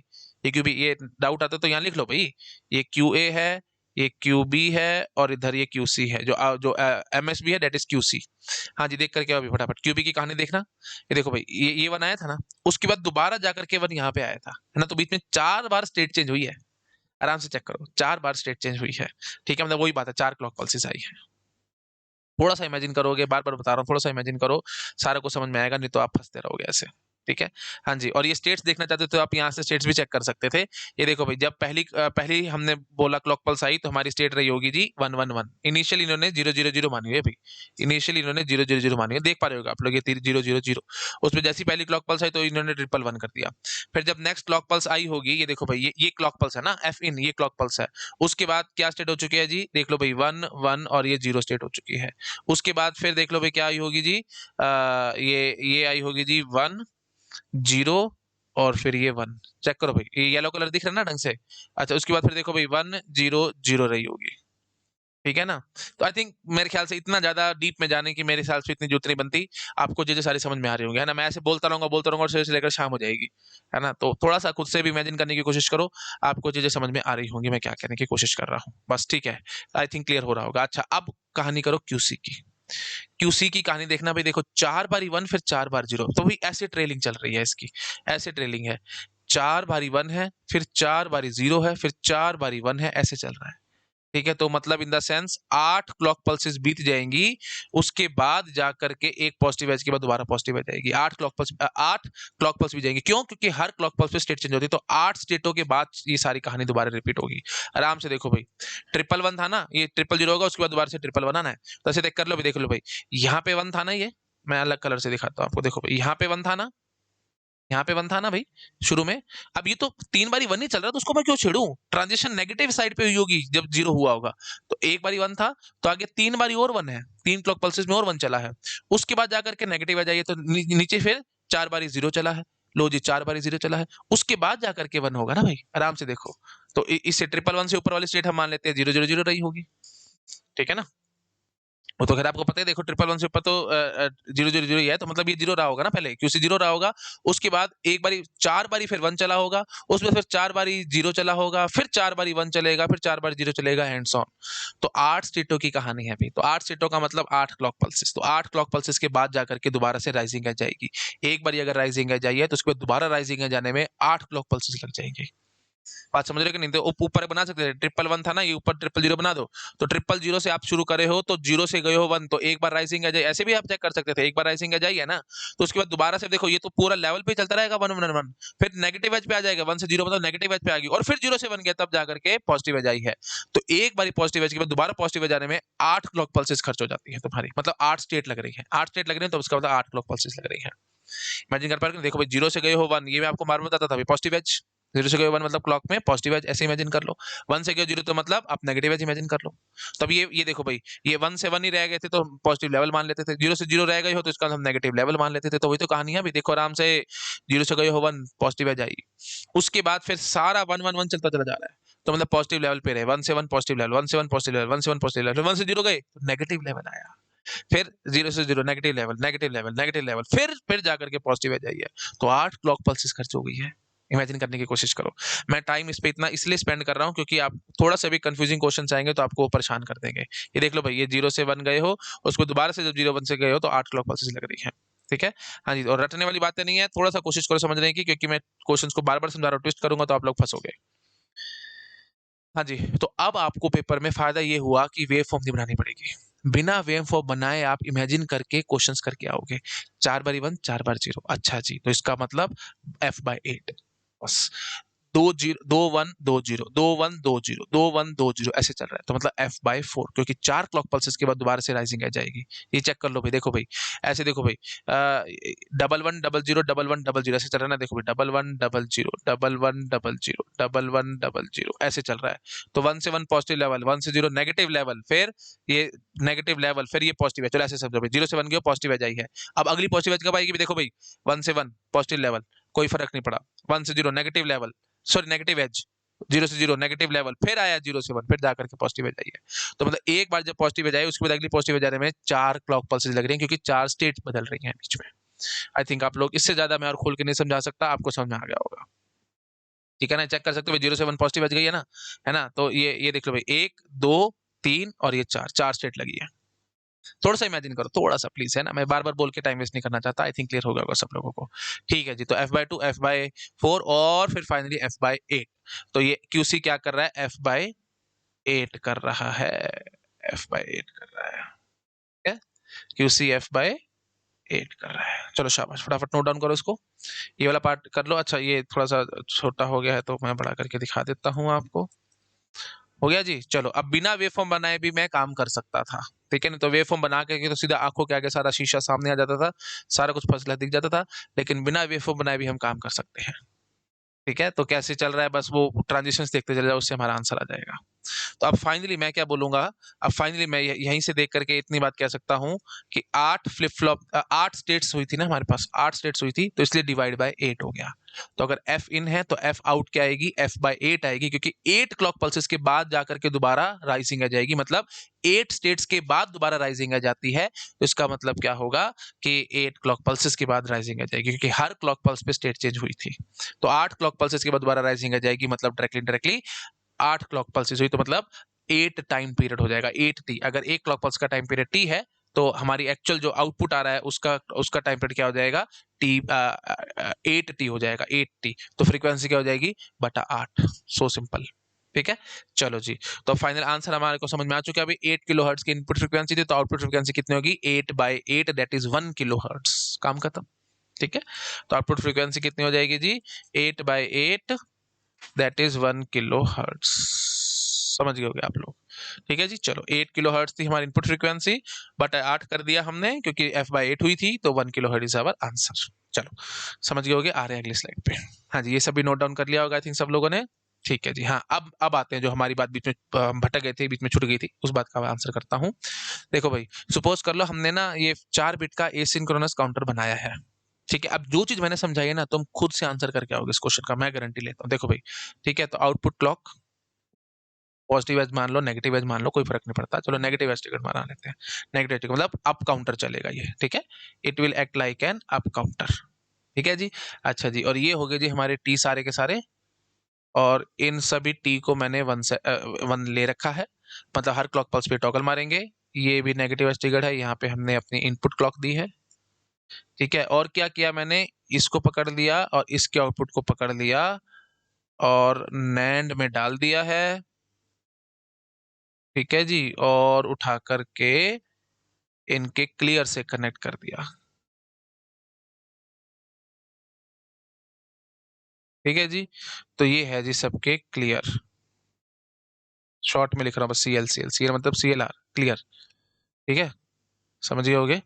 Speaker 1: ये क्यूबी, ये डाउट आता तो यहाँ लिख लो भाई, ये क्यू ए है, ये क्यू बी है, और इधर ये क्यू सी है, जो एम एस बी है, डेट इज क्यू सी। हाँ जी, देख करके आओ अभी फटाफट, क्यूबी की कहानी देखना। ये देखो भाई, ये वन आया था ना, उसके बाद दोबारा जाकर के वन यहाँ पे आया था, है ना। तो बीच में 4 बार स्टेट चेंज हुई है, आराम से चेक करो, 4 बार स्टेट चेंज हुई है, ठीक है। मतलब वही बात है, 4 क्लॉक पल्सेस आई है। थोड़ा सा इमेजिन करोगे, बार बार बता रहा हूँ, थोड़ा सा इमेजिन करो, सारा कुछ समझ में आएगा, नहीं तो आप फंसते रहोगे ऐसे, ठीक है। हाँ जी, और ये स्टेट्स देखना चाहते हो तो आप यहाँ से स्टेट्स भी चेक कर सकते थे। ये देखो भाई, जब पहली हमने बोला क्लॉक पल्स आई, तो हमारी स्टेट रही होगी जी 111। इनिशियली इन्होंने 000 मानी है भाई, इनिशियली इन्होंने 000 मानी है, देख पा रहे हो आप लोग, ये 000। उसमें जैसी पहली क्लॉक पल्स आई तो इन्होंने 111 कर दिया। फिर जब नेक्स्ट क्लॉक पल्स आई होगी, ये देखो भाई, ये क्लॉक पल्स है ना, एफ इन, ये क्लॉक पल्स है। उसके बाद क्या स्टेट हो चुकी है जी, देख लो भाई, 1 1 और ये 0 स्टेट हो चुकी है। उसके बाद फिर देख लो भाई, क्या आई होगी जी, ये आई होगी जी 1 0, और फिर ये 1, चेक करो भाई, ये येलो कलर दिख रहा है ना ढंग से। अच्छा, उसके बाद फिर देखो भाई 1 0 0 रही होगी, ठीक है ना। तो आई थिंक मेरे ख्याल से इतना ज्यादा डीप में जाने की मेरे ख्याल से इतनी जरूरत नहीं बनती, आपको चीजें सारी समझ में आ रही होंगी, है ना। मैं ऐसे बोलता रहूंगा और सुबह से लेकर शाम हो जाएगी, है ना। तो थोड़ा सा खुद से भी इमेजिन करने की कोशिश करो, आपको चीजें समझ में आ रही होंगी मैं क्या कहने की कोशिश कर रहा हूँ, बस ठीक है। आई थिंक क्लियर हो रहा होगा। अच्छा, अब कहानी करो क्यूसी की। क्यूसी की कहानी देखना भाई, देखो 4 बारी 1 फिर 4 बार 0, तो भाई ऐसे ट्रेलिंग चल रही है इसकी, ऐसे ट्रेलिंग है, 4 बारी 1 है, फिर 4 बारी 0 है, फिर 4 बारी 1 है, ऐसे चल रहा है, ठीक है। तो मतलब in the sense 8 clock pulses बीत जाएंगी, उसके बाद जाकर के एक पॉजिटिव एज के बाद दोबारा पॉजिटिव एज आएगी। 8 क्लॉक पल्स भी जाएंगी, क्यों? क्योंकि हर क्लॉक पल्स पे स्टेट चेंज होती है, तो 8 स्टेटों के बाद ये सारी कहानी दोबारा रिपीट होगी। आराम से देखो भाई, 111 था ना, ये 000 होगा, उसके बाद दोबारा से 111 आना है, तो ऐसे देख कर लो भाई, देख लो भाई, यहाँ पे 1 था ना, ये मैं अलग कलर से दिखाता हूँ आपको, देखो भाई, यहाँ पे 1 था ना, यहाँ पे 1 था ना भाई शुरू में। अब ये तो 3 बारी 1 ही चल रहा है, तो उसको मैं क्यों छेड़ूं? ट्रांजिशन नेगेटिव साइड पे हुई होगी जब 0 हुआ होगा। तो एक बारी 1 था, तो आगे 3 बारी और 1 है, 3 क्लॉक पल्सेस में और 1 चला है। उसके बाद जाकर के नेगेटिव आ जाइए, तो नीचे फिर 4 बारी 0 चला है। लो जी, 4 बारी 0 चला है, उसके बाद जाकर के 1 होगा ना भाई, आराम से देखो। तो इससे 111 से ऊपर वाली स्टेट हम मान लेते हैं 000 रही होगी, ठीक है ना। वो तो खैर आपको पता है, देखो 111 से ऊपर तो 000 ही है, तो मतलब ये 0 रहा होगा ना पहले, क्योंकि 0 रहा होगा। उसके बाद एक बारी 4 बारी फिर 1 चला होगा, उसमें फिर 4 बारी 0 चला होगा, फिर 4 बारी 1 चलेगा, फिर 4 बारी 0 चलेगा, एंड सो ऑन। तो 8 स्टेटों की कहानी है अभी। तो 8 स्टेटों का मतलब 8 क्लॉक पल्सेस। तो 8 क्लॉक पल्सेस के बाद जाकर के दोबारा से राइजिंग एज जाएगी। एक बारी अगर राइजिंग एज आई है, तो उसके बाद दोबारा राइजिंग एज जाने में 8 क्लॉक पल्सेस लग जाएंगे। बात समझ रहे हो कि नहीं? तो ऊपर बना सकते थे, 111 था ना, ये ऊपर 000 बना दो। तो 000 से आप शुरू करे हो, तो 0 से गए हो 1, तो एक बार राइजिंग आ जाए, ऐसे भी आप चेक कर सकते थे, एक बार राइजिंग आ जाए है ना, तो उसके बाद दोबारा से देखो, ये तो पूरा लेवल पे चलता रहेगा 1 1 1, फिर नेगेटिव एज पे आ जाएगा, 1 से 0 मतलब नेगेटिव एज पे आ गई, और फिर 0 से 1 गया, तब जाकर के पॉजिटिव एज आई है। तो एक बारी पॉजिटिव एज के बाद दोबारा पॉजिटिव एज आने में 8 क्लॉक पल्सेस खर्च हो जाती है तुम्हारी, मतलब 8 स्टेट लग रही है, 8 स्टेट लग रही है, तो उसका मतलब 8 क्लॉक पल्सेस लग रही है। इमेजिन कर पा रहे हो? देखो भाई, 0 से गए हो 1, ये मैं आपको बार बताता था, पॉजिटिव एज। 0 से गए 1 मतलब क्लॉक में पॉजिटिव एज, ऐसे इमेजिन कर लो। 1 से गए 0, तो मतलब आप नेगेटिव एज इमेजिन कर लो। तब ये देखो भाई, ये 1 से 1 ही रह गए थे, तो पॉजिटिव लेवल मान लेते थे। 0 से 0 रह गए हो, तो इसका हम नेगेटिव लेवल मान लेते थे। तो वही तो कहानी है अभी, देखो आराम से, 0 से गए हो 1, पॉजिटिव एज आई, उसके बाद फिर सारा 1 1 1 चलता चला जा रहा है, तो मतलब पॉजिटिव लेवल पे रहे, 1 से 1 पॉजिटिव लेवल, 1 से 1 पॉजिटिव लेवल, 1 से 1 पॉजिटिव लेवल, 1 से 0 गए तो नेगेटिव लेवल आया, फिर 0 से 0 negative level, negative level, negative level, फिर जाकर के पॉजिटिव एज आई है। तो 8 क्लॉक पल्सेस खर्च हो गई है। इमेजिन करने की कोशिश करो। मैं टाइम इस पे इतना इसलिए स्पेंड कर रहा हूँ, क्योंकि आप थोड़ा सा भी कंफ्यूजिंग क्वेश्चन आएंगे तो आपको परेशान कर देंगे। ये देख लो भाई, ये 0 से 1 गए हो, उसको दोबारा से जब 0 1 से गए हो, तो 8 क्लॉक पल्सेस लग रही है, ठीक है। हाँ जी, और रटने वाली बातें नहीं है, थोड़ा सा कोशिश करो समझने की, क्योंकि मैं क्वेश्चंस को बार बार समझा रहा हूँ, ट्विस्ट करूंगा तो आप लोग फंसोगे। हाँ जी, तो अब आपको पेपर में फायदा ये हुआ कि वेव फॉर्म नहीं बनानी पड़ेगी। बिना वेव फॉर्म बनाए आप इमेजिन करके क्वेश्चंस करके आओगे। 4 बारी 1 4 बार 0, अच्छा जी, तो इसका मतलब f/8 बस। 2120 ऐसे चल रहा है, तो मतलब f/4, क्योंकि 4 क्लॉक पल्सेस के बाद दोबारा से राइजिंग एज जाएगी। ये चेक कर लो भाई, देखो भाई, ऐसे देखो भाई, 1100 ऐसे चल रहा है ना, देखो भाई, 1100 1100 ऐसे चल रहा है। तो 1 से 1 पॉजिटिव लेवल, 1 से 0 नेगेटिव लेवल, फिर ये नेगेटिव लेवल, फिर ये पॉजिटिव है। चलो ऐसे समझो भाई, 0 से 1 की पॉजिटिव एज आई है। अब अगली पॉजिटिव एज कब आएगी? देखो भाई, 1 से 1 पॉजिटिव लेवल, कोई फर्क नहीं पड़ा। 1 से 0 negative level, sorry negative edge, 0 से 0 नेगेटिव लेवल, फिर आया 0 से 1, फिर जाकर के पॉजिटिव एज आई है। तो मतलब एक बार जब पॉजिटिव एज आई, उसके बाद अगली पॉजिटिव एज आने में 4 क्लॉक पल्सेस लग रही हैं, क्योंकि 4 स्टेट बदल रही हैं बीच में। आई थिंक आप लोग, इससे ज्यादा मैं और खोल के नहीं समझा सकता, आपको समझ में आ गया होगा। ठीक है ना, चेक कर सकते हो 0 से 1 पॉजिटिव एज गई है ना, तो ये देख लो भाई, 1 2 3 और ये 4 स्टेट लगी है। थोड़ा सा इमेजिन करो, थोड़ा सा प्लीज, है ना, मैं बार बार बोल के टाइम वेस्ट नहीं करना चाहता। आई थिंक क्लियर हो गया होगा सब लोगों को। ठीक है जी, तो f/2 f/4 और फिर फाइनली f/8। तो ये QC क्या कर रहा है? f/8 कर रहा है, f/8 कर रहा है, ठीक है, QC f/8 कर रहा है। चलो शाबाश, फटाफट नोट डाउन करो इसको, ये वाला पार्ट कर लो। अच्छा, ये थोड़ा सा छोटा हो गया है, तो मैं बड़ा करके दिखा देता हूँ आपको। हो गया जी। चलो, अब बिना वेव फॉर्म बनाए भी मैं काम कर सकता था, ठीक है ना। तो वेव फॉर्म बना के तो सीधा आंखों के आगे सारा शीशा सामने आ जाता था, सारा कुछ फसला दिख जाता था, लेकिन बिना वेव फॉर्म बनाए भी हम काम कर सकते हैं। ठीक है, तो कैसे चल रहा है, बस वो ट्रांजिशंस देखते चले जाओ, उससे हमारा आंसर आ जाएगा। तो अब फाइनली मैं क्या बोलूंगा, अब फाइनली मैं यहीं से देख करके इतनी बात कह सकता हूं कि 8 फ्लिप फ्लॉप, 8 स्टेट्स हुई थी ना हमारे पास, 8 स्टेट्स हुई थी, तो इसलिए डिवाइड बाय 8 हो गया। तो अगर f इन है तो f आउट क्या आएगी? f/8 आएगी, क्योंकि 8 क्लॉक पल्सेस के बाद जाकर के दोबारा राइजिंग आ जाएगी, मतलब 8 स्टेट्स के बाद दोबारा राइजिंग आ जाती है। तो इसका मतलब क्या होगा कि 8 क्लॉक पल्सेस के बाद राइजिंग आ जाएगी, क्योंकि हर क्लॉक पल्स पे स्टेट चेंज हुई थी। तो 8 क्लॉक पल्सेस के बाद दोबारा राइजिंग आ जाएगी, मतलब डायरेक्टली 8 क्लॉक पल्सेस हुई, तो मतलब 8 टाइम पीरियड हो जाएगा, 8t। अगर एक क्लॉक पल्स का टाइम पीरियड t है, तो हमारी एक्चुअल जो आउटपुट आ रहा है उसका टाइम पीरियड क्या हो जाएगा? t 8t हो जाएगा, 8t। तो फ्रीक्वेंसी क्या हो जाएगी? बटा 8। So simple. ठीक है, चलो जी। तो फाइनल आंसर हमारे को समझ में आ चुका है। अभी 8 किलोहर्ट्ज की इनपुट फ्रीक्वेंसी थी, तो आउटपुट फ्रीक्वेंसी कितनी होगी? 8/8, दैट इज 1 किलोहर्ट्ज। काम खत्म। ठीक है, तो आउटपुट फ्रीक्वेंसी कितनी हो जाएगी जी? 8/8, दैट इज 1 किलोहर्ट्ज। समझ गए होगे आप लोग। ठीक है जी, चलो, 8 किलोहर्ट्ज थी हमारी इनपुट फ्रीक्वेंसी, बट 8 कर दिया हमने, क्योंकि f/8 हुई थी, तो 1 किलोहर्ट्ज इज आवर आंसर। चलो, समझ गए होगे। आ रहे हैं अगली स्लाइड पे। हाँ जी, ये सब भी नोट डाउन कर लिया होगा आई थिंक सब लोगों ने। ठीक है जी। हाँ, अब आते हैं जो हमारी बात बीच में भटक गए थे, बीच में छूट गई थी, उस बात का मैं आंसर करता हूँ। देखो भाई, सपोज कर लो हमने ना ये 4 बिट का एसिंक्रोनस काउंटर बनाया है। ठीक है, अब जो चीज मैंने समझाई है ना, तुम खुद से आंसर करके आओगे इस क्वेश्चन का, मैं गारंटी लेता हूँ। देखो भाई, ठीक है, तो आउटपुट क्लॉक पॉजिटिव एज मान लो, नेगेटिव एज मान लो, कोई फर्क नहीं पड़ता। चलो, नेगेटिव एज टिकट बना लेते हैं। नेगेटिव टिकट मतलब अप काउंटर चलेगा ये, ठीक है, it will act like an up counter. ठीक है जी। अच्छा जी, और ये हो गए जी हमारे टी सारे के सारे, और इन सभी टी को मैंने 1 ले रखा है, मतलब हर क्लॉक पल्स पे टॉगल मारेंगे। ये भी नेगेटिव एज टिकट है, यहाँ पे हमने अपनी इनपुट क्लॉक दी है। ठीक है, और क्या किया मैंने? इसको पकड़ लिया और इसके आउटपुट को पकड़ लिया और नैंड में डाल दिया है। ठीक है जी, और उठा करके इनके क्लियर से कनेक्ट कर दिया। ठीक है जी, तो ये है जी सबके क्लियर। शॉर्ट में लिख रहा हूँ बस, CL मतलब CLR, क्लियर। ठीक है, समझ गए होगे।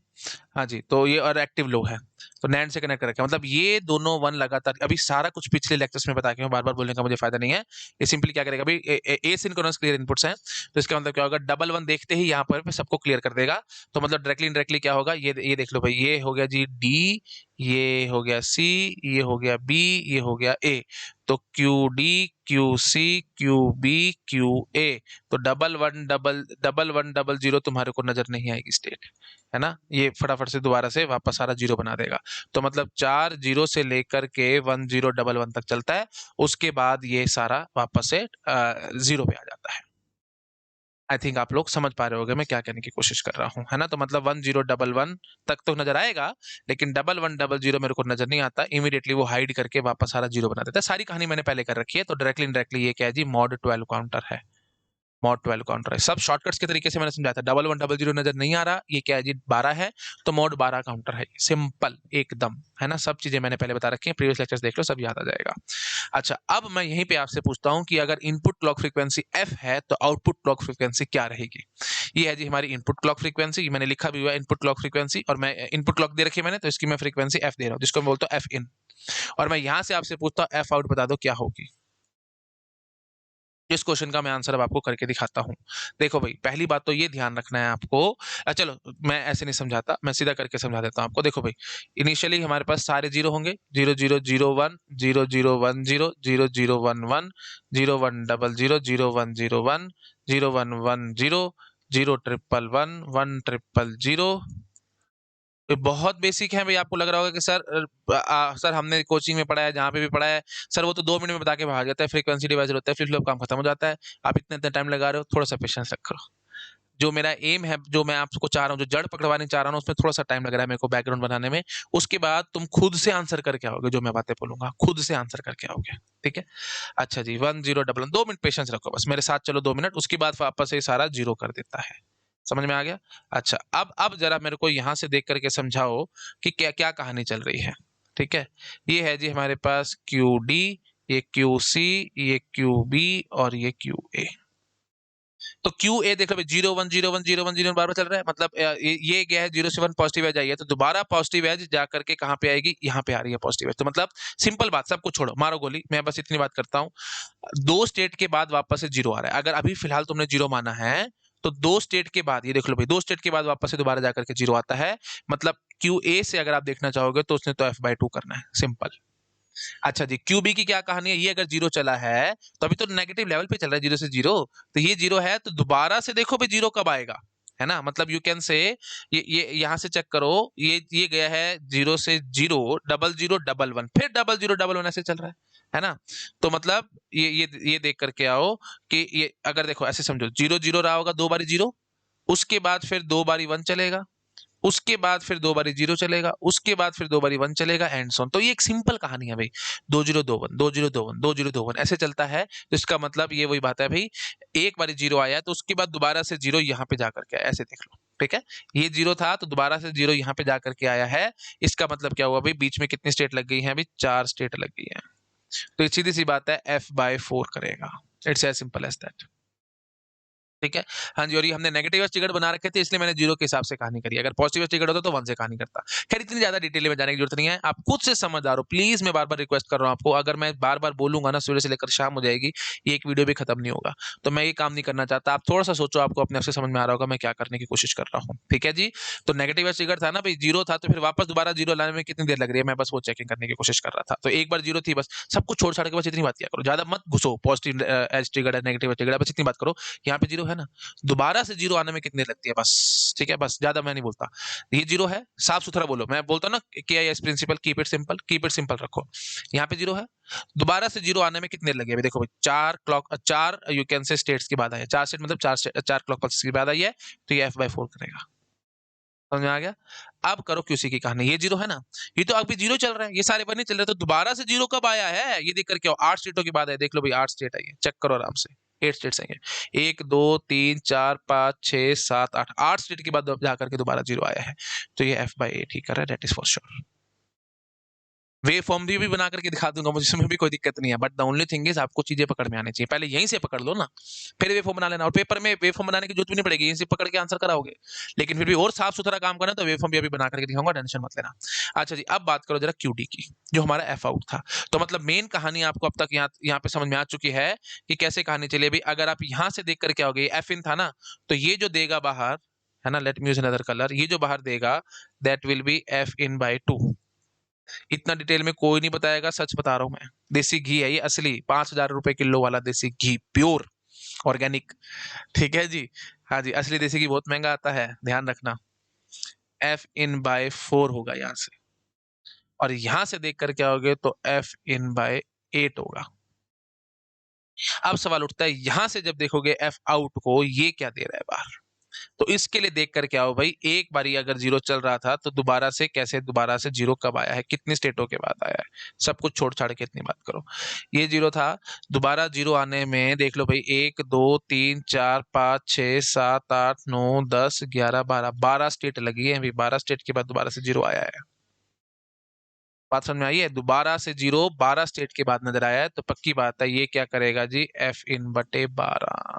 Speaker 1: हाँ जी, तो ये और एक्टिव लो है, तो नैंड से कनेक्ट कर रखा है, मतलब ये दोनों 1 लगातार। अभी सारा कुछ पिछले लेक्चर्स में बता के हूँ, बार बार बोलने का मुझे फायदा नहीं है। ये सिंपली क्या करेगा, अभी एसिंक्रोनस क्लियर इनपुट्स हैं, तो इसका मतलब क्या होगा? डबल 1 देखते ही यहाँ पर सबको क्लियर कर देगा। तो मतलब डायरेक्टली इनडायरेक्टली क्या होगा, ये देख लो भाई, ये हो गया जी D, ये हो गया C, ये हो गया B, ये हो गया A। तो QD, QC, QB, QA। तो डबल 1 डबल 0 तुम्हारे को नजर नहीं आएगी स्टेट, है ना। ये फटाफट से दोबारा से वापस सारा 0 बना देगा। तो मतलब 4 0 से लेकर के 1 0 डबल 1 तक चलता है, उसके बाद ये सारा वापस से 0 पे आ जाता है। आई थिंक आप लोग समझ पा रहे होगे मैं क्या कहने की कोशिश कर रहा हूँ, है ना। तो मतलब 1 0 डबल 1 तक तो नजर आएगा, लेकिन डबल 1 डबल 0 मेरे को नजर नहीं आता। इमीडिएटली वो हाइड करके वापस सारा 0 बना देता है। सारी कहानी मैंने पहले कर रखी है, तो डायरेक्टली इनडायरेक्टली ये क्या है जी? मॉड 12 काउंटर है। मॉड 12 काउंटर है। सब शॉर्टकट्स के तरीके से मैंने समझाया था। 1100 नजर नहीं आ रहा, ये क्या है जी 12 है, तो मॉड 12 काउंटर है, सिंपल एकदम, है ना। सब चीजें मैंने पहले बता रखी हैं, प्रीवियस लेक्चर्स देख लो, सब याद आ जाएगा। अच्छा, अब मैं यहीं पे आपसे पूछता हूं कि अगर इनपुट क्लॉक फ्रीक्वेंसी एफ है तो आउटपुट क्लॉक फ्रीक्वेंसी क्या रहेगी। ये है जी हमारी इनपुट क्लॉक फ्रीक्वेंसी, मैंने लिखा भी हुआ है इनपुट क्लॉक फ्रीक्वेंसी, और मैं इनपुट क्लॉक दे रखी है मैंने, तो इसकी मैं फ्रीक्वेंसी एफ दे रहा हूँ, जिसको मैं बोलता हूँ एफ इन। और मैं यहां से आपसे पूछता हूँ एफ आउट बता दो क्या होगी। इस क्वेश्चन का मैं आंसर अब आपको करके दिखाता हूं। देखो भाई, पहली बात तो ये ध्यान रखना है आपको। चलो मैं ऐसे नहीं समझाता, मैं सीधा करके समझा देता हूं आपको। देखो भाई, इनिशियली हमारे पास सारे जीरो होंगे, 0001, 0010, 0011, 0100, 0101, 0110, 0111, 1000। ये बहुत बेसिक है भाई। आपको लग रहा होगा कि सर हमने कोचिंग में पढ़ा है, जहाँ पे भी पढ़ा है सर, वो तो 2 मिनट में बता के भाग जाता है, फ्रीक्वेंसी डिवाइजर होता है, फ्लिप फ्लॉप काम खत्म हो जाता है। आप इतना इतना टाइम लगा रहे हो, थोड़ा सा पेशेंस रखो। जो मेरा एम है, जो मैं आपको चाह रहा हूँ, जो जड़ पकड़वाने चाह रहा हूँ, उसमें थोड़ा सा टाइम लग रहा है मेरे को बैकग्राउंड बनाने में। उसके बाद तुम खुद से आंसर करके आओगे, जो मैं बातें बोलूंगा खुद से आंसर करके आओगे, ठीक है। अच्छा जी, 10 2 मिनट पेशेंस रखो बस मेरे साथ, चलो 2 मिनट, उसके बाद वापस से सारा जीरो कर देता है। समझ में आ गया। अच्छा, अब जरा मेरे को यहां से देख करके समझाओ कि क्या क्या कहानी चल रही है। ठीक है, ये है जी हमारे पास क्यू डी, ये क्यू सी, ये क्यू बी और ये क्यू ए। तो क्यू ए देख लो भाई, 01010101 बार बार चल रहा है, मतलब ये गया है 0 से 1 पॉजिटिव एज आई है, तो दोबारा पॉजिटिव एज जा करके कहां पे आएगी, यहाँ पे आ रही है पॉजिटिव एज। तो मतलब सिंपल बात, सब कुछ छोड़ो, मारो गोली, मैं बस इतनी बात करता हूँ। 2 स्टेट के बाद वापस से जीरो आ रहा है। अगर अभी फिलहाल तुमने जीरो माना है, तो 2 स्टेट के बाद, ये देख लो भाई, 2 स्टेट के बाद वापस से दोबारा जाकर के जीरो आता है। मतलब क्यू ए से अगर आप देखना चाहोगे तो उसने तो f/2 करना है, सिंपल। अच्छा जी, क्यूबी की क्या कहानी है, ये अगर जीरो चला है तो अभी तो नेगेटिव लेवल पे चल रहा है, 0 से 0, तो ये जीरो है, तो दोबारा से देखो भाई जीरो कब आएगा, है ना। मतलब यू कैन से, ये यहां से चेक करो, ये गया है 0 से 0, 0011, फिर 0011 ऐसे चल रहा है ना। तो मतलब ये देख करके आओ कि ये अगर देखो ऐसे समझो, 0 0 रहा होगा 2 बारी जीरो, उसके बाद फिर 2 बारी 1 चलेगा, उसके बाद फिर 2 बारी जीरो चलेगा, उसके बाद फिर 2 बारी 1 चलेगा, एंड सो ऑन। तो ये एक सिंपल कहानी है भाई, 2021 2021 2021 ऐसे चलता है। तो इसका मतलब ये वही बात है भाई, एक बारी जीरो आया तो उसके बाद दोबारा से जीरो यहाँ पे जाकर के, ऐसे देख लो, ठीक है। ये जीरो था तो दोबारा से जीरो यहाँ पे जाकर के आया है। इसका मतलब क्या हुआ भाई, बीच में कितनी स्टेट लग गई है अभी, 4 स्टेट लग गई है। तो सीधी सी बात है, f/4 करेगा। It's as simple as that, ठीक है। हाँ जी, और ये हमने नेगेटिव टिकट बना रखे थे, इसलिए मैंने जीरो के हिसाब से कहानी करी। अगर पॉजिटिव टिकट होता तो 1 से कहानी करता। खैर, इतनी ज्यादा डिटेल में जाने की जरूरत नहीं है, आप खुद से समझदार हो। प्लीज मैं बार बार रिक्वेस्ट कर रहा हूँ आपको, अगर मैं बार बार बोलूंगा ना, सुबह से लेकर शाम हो जाएगी, ये एक वीडियो भी खत्म नहीं होगा। तो मैं ये काम नहीं करना चाहता। आप थोड़ा सा सोचो, आपको अपने आप से समझ में आ रहा होगा मैं क्या करने की कोशिश कर रहा हूँ, ठीक है जी। तो नेगेटिव टिकट था ना भाई, जीरो था, तो फिर वापस दोबारा जीरो लाने में कितनी देर लग रही है, मैं बस वो चेकिंग करने की कोशिश कर रहा था। तो एक बार जीरो थी, बस सब कुछ छोड़ छाड़ के बस इतनी बात किया करो, ज्यादा मत घुसो। पॉजिटिव एज टिकट है, नेगेटिव टिकट है, बस इतनी बात करो। यहाँ पे जीरो है ना, दोबारा से जीरो आने में कितनी देर लगती है, बस, ठीक है। बस ज्यादा मैं नहीं बोलता, ये जीरो है, साफ सुथरा बोलो। मैं बोलता ना KIS principle, keep it simple रखो। यहाँ पे जीरो है, दोबारा से जीरो आने में कितनी देर लगी है, देखो भाई, 4 यू कैन से स्टेट्स की बात आई है, 4 स्टेट मतलब 4 क्लॉक पल्स की बात आई है, तो ये f/4 करेगा। समझ में आ गया। अब करो QC की कहानी। ये जीरो है ना, ये तो अभी जीरो चल रहा है, ये सारे बार नहीं चल रहे, तो दोबारा से जीरो कब आया है, ये देख करके 8 स्टेटों की बात है, देख लो भाई, 8 स्टेट आई है, चेक करो आराम से। 8 स्टेट्स आएंगे, 1 2 3 4 5 6 7 8, 8 स्टेट के बाद जाकर के दोबारा जीरो आया है, तो ये f/8 ही कर रहा है, that is for sure. Way form भी बना करके दिखा दूंगा, मुझे इसमें भी कोई दिक्कत नहीं है, but the only thing is आपको चीजें पकड़ में आनी चाहिए। पहले यहीं से पकड़ लो ना, फिर वे फॉर्म बना लेना, और पेपर में वे फॉर्म बनाने की जरूरत भी नहीं पड़ेगी, यहीं से पकड़ के आंसर कराओगे। लेकिन फिर भी और साफ सुथरा काम करना तो वे फॉर्म भी अभी बना करके दिखाऊंगा, टेंशन मत लेना। अच्छा जी, अब बात करो जरा QD की, जो हमारा f आउट था। तो मतलब मेन कहानी आपको अब तक यहाँ पे समझ में आ चुकी है कि कैसे कहानी चली। अभी अगर आप यहाँ से देख करके आओगे, f इन था ना, तो ये जो देगा बाहर, है ना, late me use another colour, ये जो बाहर देगा दैट विल बी f/2। इतना डिटेल में कोई नहीं बताएगा, सच बता रहा हूं मैं। देसी घी है ये, असली 5,000 रुपए किलो वाला देसी घी, प्योर ऑर्गेनिक, ठीक है जी। हाँ जी, असली देसी घी बहुत महंगा आता है, ध्यान रखना। f/4 होगा यहाँ से, और यहां से देख कर क्या होगे तो f/8 होगा। अब सवाल उठता है, यहां से जब देखोगे f आउट को, ये क्या दे रहा है बाहर, तो इसके लिए देख कर के आओ भाई, एक बारी अगर जीरो चल रहा था तो दोबारा से जीरो कब आया है, कितनी स्टेटों के बाद आया है, सब कुछ छोड़ छाड़ के इतनी बात करो। ये जीरो था, दोबारा जीरो आने में देख लो भाई 1 2 3 4 5 6 7 8 9 10 11 12 स्टेट लगी है अभी, 12 स्टेट के बाद दोबारा से जीरो आया है। बात समझ में आई है? दोबारा से जीरो 12 स्टेट के बाद नजर आया है, तो पक्की बात है ये क्या करेगा जी, एफ इन बटे 12,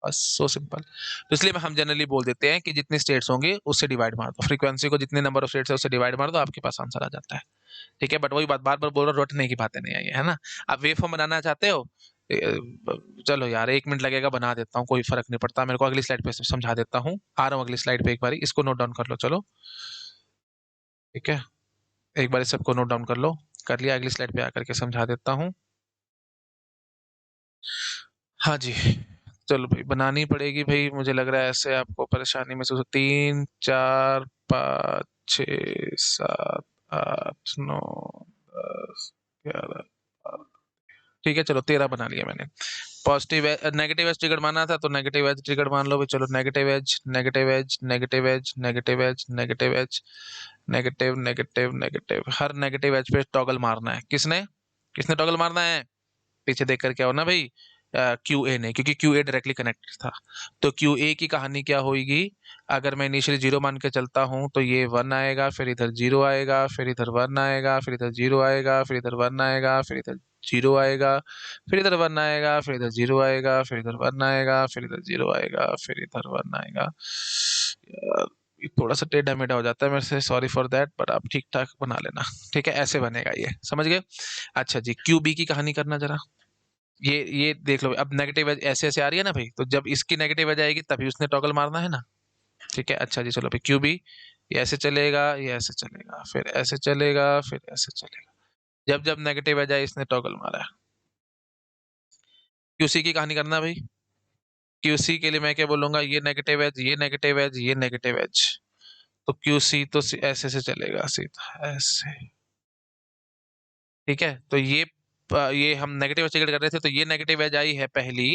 Speaker 1: बस सो सिंपल। तो इसलिए हम जनरली बोल देते हैं कि जितने स्टेट्स होंगे उससे डिवाइड मार दो, फ्रीक्वेंसी को जितने नंबर ऑफ स्टेट्स है उससे डिवाइड मार दो, आपके पास आंसर आ जाता है। ठीक है, बट वही बात बार बार बोल रहा हूँ, रटने की बातें नहीं आई है ना। आप वेव फॉर्म बनाना चाहते हो, चलो यार 1 मिनट लगेगा, बना देता हूँ, कोई फर्क नहीं पड़ता मेरे को, अगली स्लाइड पे समझा देता हूँ, आ रहा हूँ अगली स्लाइड पे, एक बार इसको नोट डाउन कर लो, चलो ठीक है, एक बार सबको नोट डाउन कर लो, कर लिया, अगली स्लाइड पे आकर के समझा देता हूँ। हाँ जी, चलो भाई बनानी पड़ेगी भाई, मुझे लग रहा है ऐसे आपको परेशानी में से 3 4 5 6 7 8 9 10 11 ठीक है, चलो 13 बना लिया मैंने। पॉजिटिव नेगेटिव एज ट्रिगर माना था तो नेगेटिव एज ट्रिगर मान लो भाई, चलो negative edge negative edge negative edge negative edge negative edge negative negative negative, हर नेगेटिव एज पे टॉगल मारना है। किसने किसने टॉगल मारना है, पीछे देख कर क्या होना भाई, क्यू ए ने, क्योंकि क्यू ए डायरेक्टली कनेक्टेड था। तो क्यू ए की कहानी क्या होगी, अगर मैं इनिशियली जीरो मान के चलता हूँ तो ये 1 आएगा, फिर इधर जीरो आएगा, फिर इधर 1 आएगा, फिर इधर जीरो आएगा, फिर इधर 1 आएगा, फिर इधर जीरो आएगा, फिर इधर 1 आएगा, फिर इधर जीरो आएगा, फिर इधर 1 आएगा, फिर इधर जीरो आएगा, फिर इधर 1 आएगा। यार ये थोड़ा सा टेढ़ा मेढ़ा हो जाता है मेरे से, सॉरी फॉर दैट, बट आप ठीक ठाक बना लेना। ठीक है, ऐसे बनेगा ये, समझ गए? अच्छा जी, क्यू बी की कहानी करना जरा, ये देख लो, अब नेगेटिव एज ऐसे ऐसे आ रही है ना भाई, तो जब इसकी नेगेटिव एज आएगी तभी उसने टॉगल मारना है ना। ठीक है, अच्छा जी, चलो भाई क्यू बी, ये ऐसे चलेगा, ये ऐसे चलेगा, फिर ऐसे चलेगा, फिर ऐसे चलेगा, जब जब नेगेटिव एज आए इसने टॉगल मारा है। क्यूसी की कहानी करना भाई, क्यूसी के लिए मैं क्या बोलूंगा, ये नेगेटिव एज, ये नेगेटिव एज, ये नेगेटिव एज, तो क्यूसी तो ऐसे से चलेगा सीधा ऐसे। ठीक है, तो ये हम नेगेटिव एज कर रहे थे, तो ये नेगेटिव एज आई है पहली,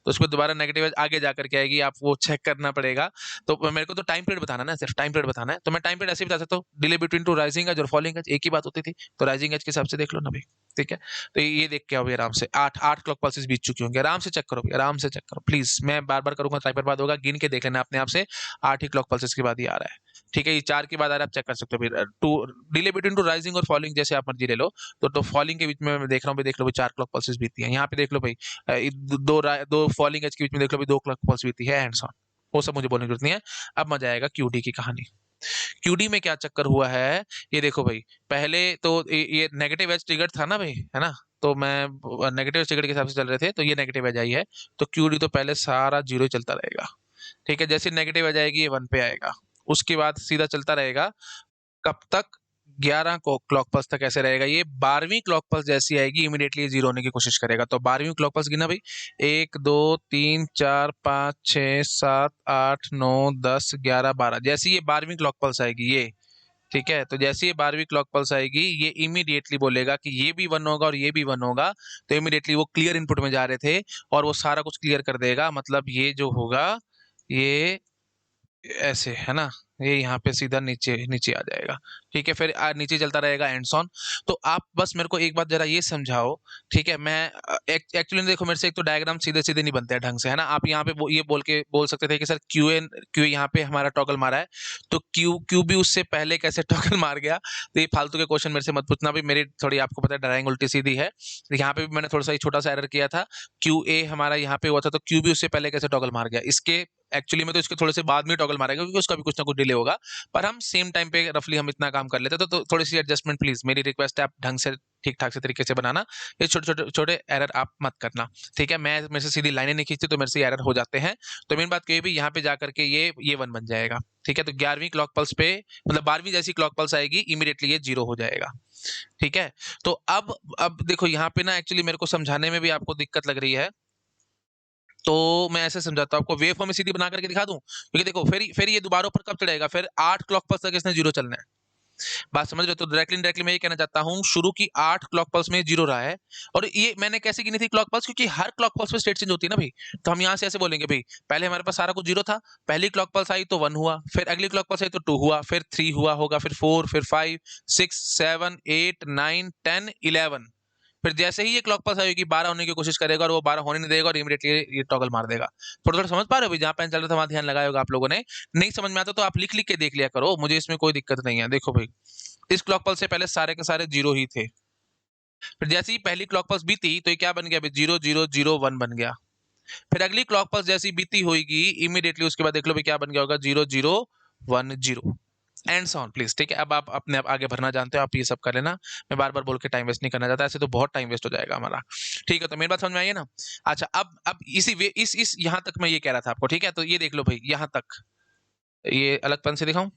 Speaker 1: तो उसमें दोबारा नेगेटिव एज आगे जाकर के आएगी, आप वो चेक करना पड़ेगा। तो मेरे को तो टाइम पीरियड बताना ना, सिर्फ टाइम पीरियड बताना है, तो मैं टाइम पीरियड ऐसे बता सकता हूँ, delay between two rising edge और फॉलिंग एज, एक ही बात होती थी, तो राइजिंग एज के हिसाब से देख लो ना भाई। ठीक है, तो ये देख के आओ आराम से, 8 क्लॉक पल्सेस बीत चुकी होंगी, आराम से चेक करो, आराम से चेक करो प्लीज, मैं बार बार करूंगा टाइम बर्बाद होगा, गिन के देख लेना अपने आप से, 8 ही क्लॉक पल्सेस के बाद ही आ रहा है। ठीक है, ये 4 के बाद आ रहा है, आप चेक कर सकते हो फिर, to delay between two rising और फॉलिंग जैसे आप मर्जी ले लो, तो फॉलिंग के बीच में मैं देख रहा हूँ भाई, देख लो भाई 4 क्लॉक पल्सेस बीती है, यहाँ पे देख लो भाई, दो फॉलिंग एज के बीच में देख लो भाई 2 क्लॉक पल्स बीती है, हैंड्स ऑन, वो सब मुझे बोलने की जरूरत नहीं है। अब मजा आएगा क्यूडी की कहानी। क्यूडी में क्या चक्कर हुआ है, ये देखो भाई, पहले तो ये नेगेटिव एज ट्रिगर था ना भाई, है ना, तो मैं नेगेटिव एज ट्रिगर के हिसाब से चल रहे थे, तो ये नेगेटिव एज आई है, तो क्यूडी तो पहले सारा जीरो ही चलता रहेगा। ठीक है, जैसे नेगेटिव एज आएगी ये 1 पे आएगा, उसके बाद सीधा चलता रहेगा, कब तक, 11 को क्लॉक पल्स तक ऐसे रहेगा, ये 12वीं क्लॉक पल्स जैसी आएगी इमीडिएटली जीरो होने की कोशिश करेगा, तो 12वीं क्लॉक पल्स गिना भाई, 1 2 3 4 5 6 7 8 9 10 11 12, जैसी ये 12वीं क्लॉक पल्स आएगी ये, ठीक है, तो जैसे ये 12वीं क्लॉक पल्स आएगी ये इमीडिएटली बोलेगा कि ये भी 1 होगा और ये भी 1 होगा, तो इमीडिएटली वो क्लियर इनपुट में जा रहे थे और वो सारा कुछ क्लियर कर देगा, मतलब ये जो होगा ये ऐसे है ना, ये यहाँ पे सीधा नीचे नीचे आ जाएगा। ठीक है, फिर नीचे चलता रहेगा एंड्स ऑन। तो आप बस मेरे को एक बात जरा ये समझाओ, ठीक है, मैं एक्चुअली देखो मेरे से एक तो डायग्राम सीधे सीधे नहीं बनते हैं ढंग से, है ना, आप यहाँ पे ये बोल सकते थे कि सर क्यू यहाँ पे हमारा टॉगल मारा है, तो क्यू भी उससे पहले कैसे टॉगल मार गया, तो ये फालतू के क्वेश्चन मेरे से मत पूछना भी, मेरी थोड़ी आपको पता है ड्राइंग उल्टी सीधी है, यहाँ पे भी मैंने थोड़ा सा छोटा सा एरर किया था, क्यू ए हमारा यहाँ पे हुआ था, तो क्यू भी उससे पहले कैसे टॉगल मार गया, इसके एक्चुअली में तो इसके थोड़े से बाद में टॉगल मारेगा, क्योंकि उसका भी कुछ ना कुछ डिले होगा, पर हम सेम टाइम पे रफली हम इतना काम कर लेते, तो थोड़ी सी एडजस्टमेंट प्लीज, मेरी रिक्वेस्ट है, आप ढंग से ठीक ठाक से तरीके से बनाना, ये छोटे छोटे छोटे एरर आप मत करना। ठीक है, मैं मेरे से सीधी लाइनें नहीं खींचती तो मेरे से एरर हो जाते हैं, तो मेन बात ये भी यहाँ पे जाकर के ये 1 बन जाएगा। ठीक है, तो 11वीं क्लॉक पल्स पे, मतलब 12वीं जैसी क्लॉक पल्स आएगी इमीडिएटली ये जीरो हो जाएगा। ठीक है, तो अब देखो यहाँ पे ना एक्चुअली मेरे को समझाने में भी आपको दिक्कत लग रही है, तो मैं ऐसे समझाता हूँ आपको, वेव फॉर्म में सीधी बना करके दिखा दूं, क्योंकि देखो फिर ये दोबारा ऊपर कब चढ़ेगा, फिर 8 क्लॉक पल्स तक इसने जीरो चलना है। बात समझ रहे हो? तो डायरेक्टली मैं ये कहना चाहता हूँ, शुरू की 8 क्लॉक पल्स में 0 रहा है, और ये मैंने कैसे गिनी थी क्लॉक पल्स, क्योंकि हर क्लॉक पल्स पे स्टेट चेंज होती है ना भाई। तो हम यहाँ से ऐसे बोलेंगे भाई, पहले हमारे पास सारा कुछ 0 था, पहली क्लॉक पल्स आई तो 1 हुआ, फिर अगली क्लॉक पल्स आई तो 2 हुआ, फिर 3 हुआ होगा, फिर 4, फिर 5, 6, 7, 8, 9, 10, 11। फिर जैसे ही ये क्लॉक पल्स आएगी 12 होने की कोशिश करेगा और वो 12 होने नहीं देगा और इमीडिएटली ये टॉगल मार देगा। थोड़ा थोड़ा समझ पा रहे हो भाई? जहाँ पेन चल रहा था वहां ध्यान लगाया होगा आप लोगों ने। नहीं समझ में आता तो आप लिख लिख के देख लिया करो, मुझे इसमें कोई दिक्कत नहीं है। देखो भाई, इस क्लॉक पल्स से पहले सारे के सारे 0 ही थे। फिर जैसे ही पहली क्लॉक पल्स बीती तो ये क्या बन गया भाई? 0 0 0 1 बन गया। फिर अगली क्लॉक पल्स जैसी बीती होगी इमीडिएटली उसके बाद देख लो भाई क्या बन गया होगा? 0 0 1 0 एंड सो ऑन। प्लीज ठीक है, अब आप अपने आप आगे भरना जानते हो, आप ये सब कर लेना। मैं बार बार बोल के टाइम वेस्ट नहीं करना चाहता, ऐसे तो बहुत टाइम वेस्ट हो जाएगा हमारा। ठीक है, तो मेरी बात समझ में आई है ना? अच्छा, अब इसी वे इस यहाँ तक मैं ये कह रहा था आपको। ठीक है, तो ये देख लो भाई, यहाँ तक ये अलग पेन से दिखाऊं?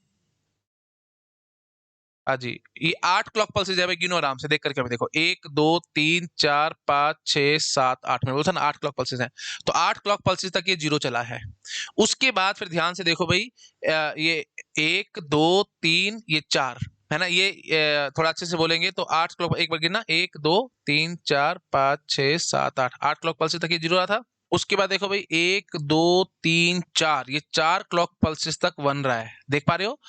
Speaker 1: हाँ जी, ये 8 क्लॉक पल्सेज है भाई, गिनो आराम से देख करके भी देखो। 1 2 3 4 5 6 7 8 में बोला था ना 8 क्लॉक पल्सेज हैं। तो 8 क्लॉक पल्सेज तक ये 0 चला है। उसके बाद फिर ध्यान से देखो भाई, ये 1 2 3 ये 4 है ना। ये थोड़ा अच्छे से बोलेंगे तो 8 क्लॉक, एक बार गिनना, 1 2 3 4 5 6 7 8, 8 क्लॉक पल्सेज तक ये 0 रहा था। उसके बाद देखो भाई, 1 2 3 4, ये 4 क्लॉक पल्सेस तक 1 रहा है। देख पा रहे हो?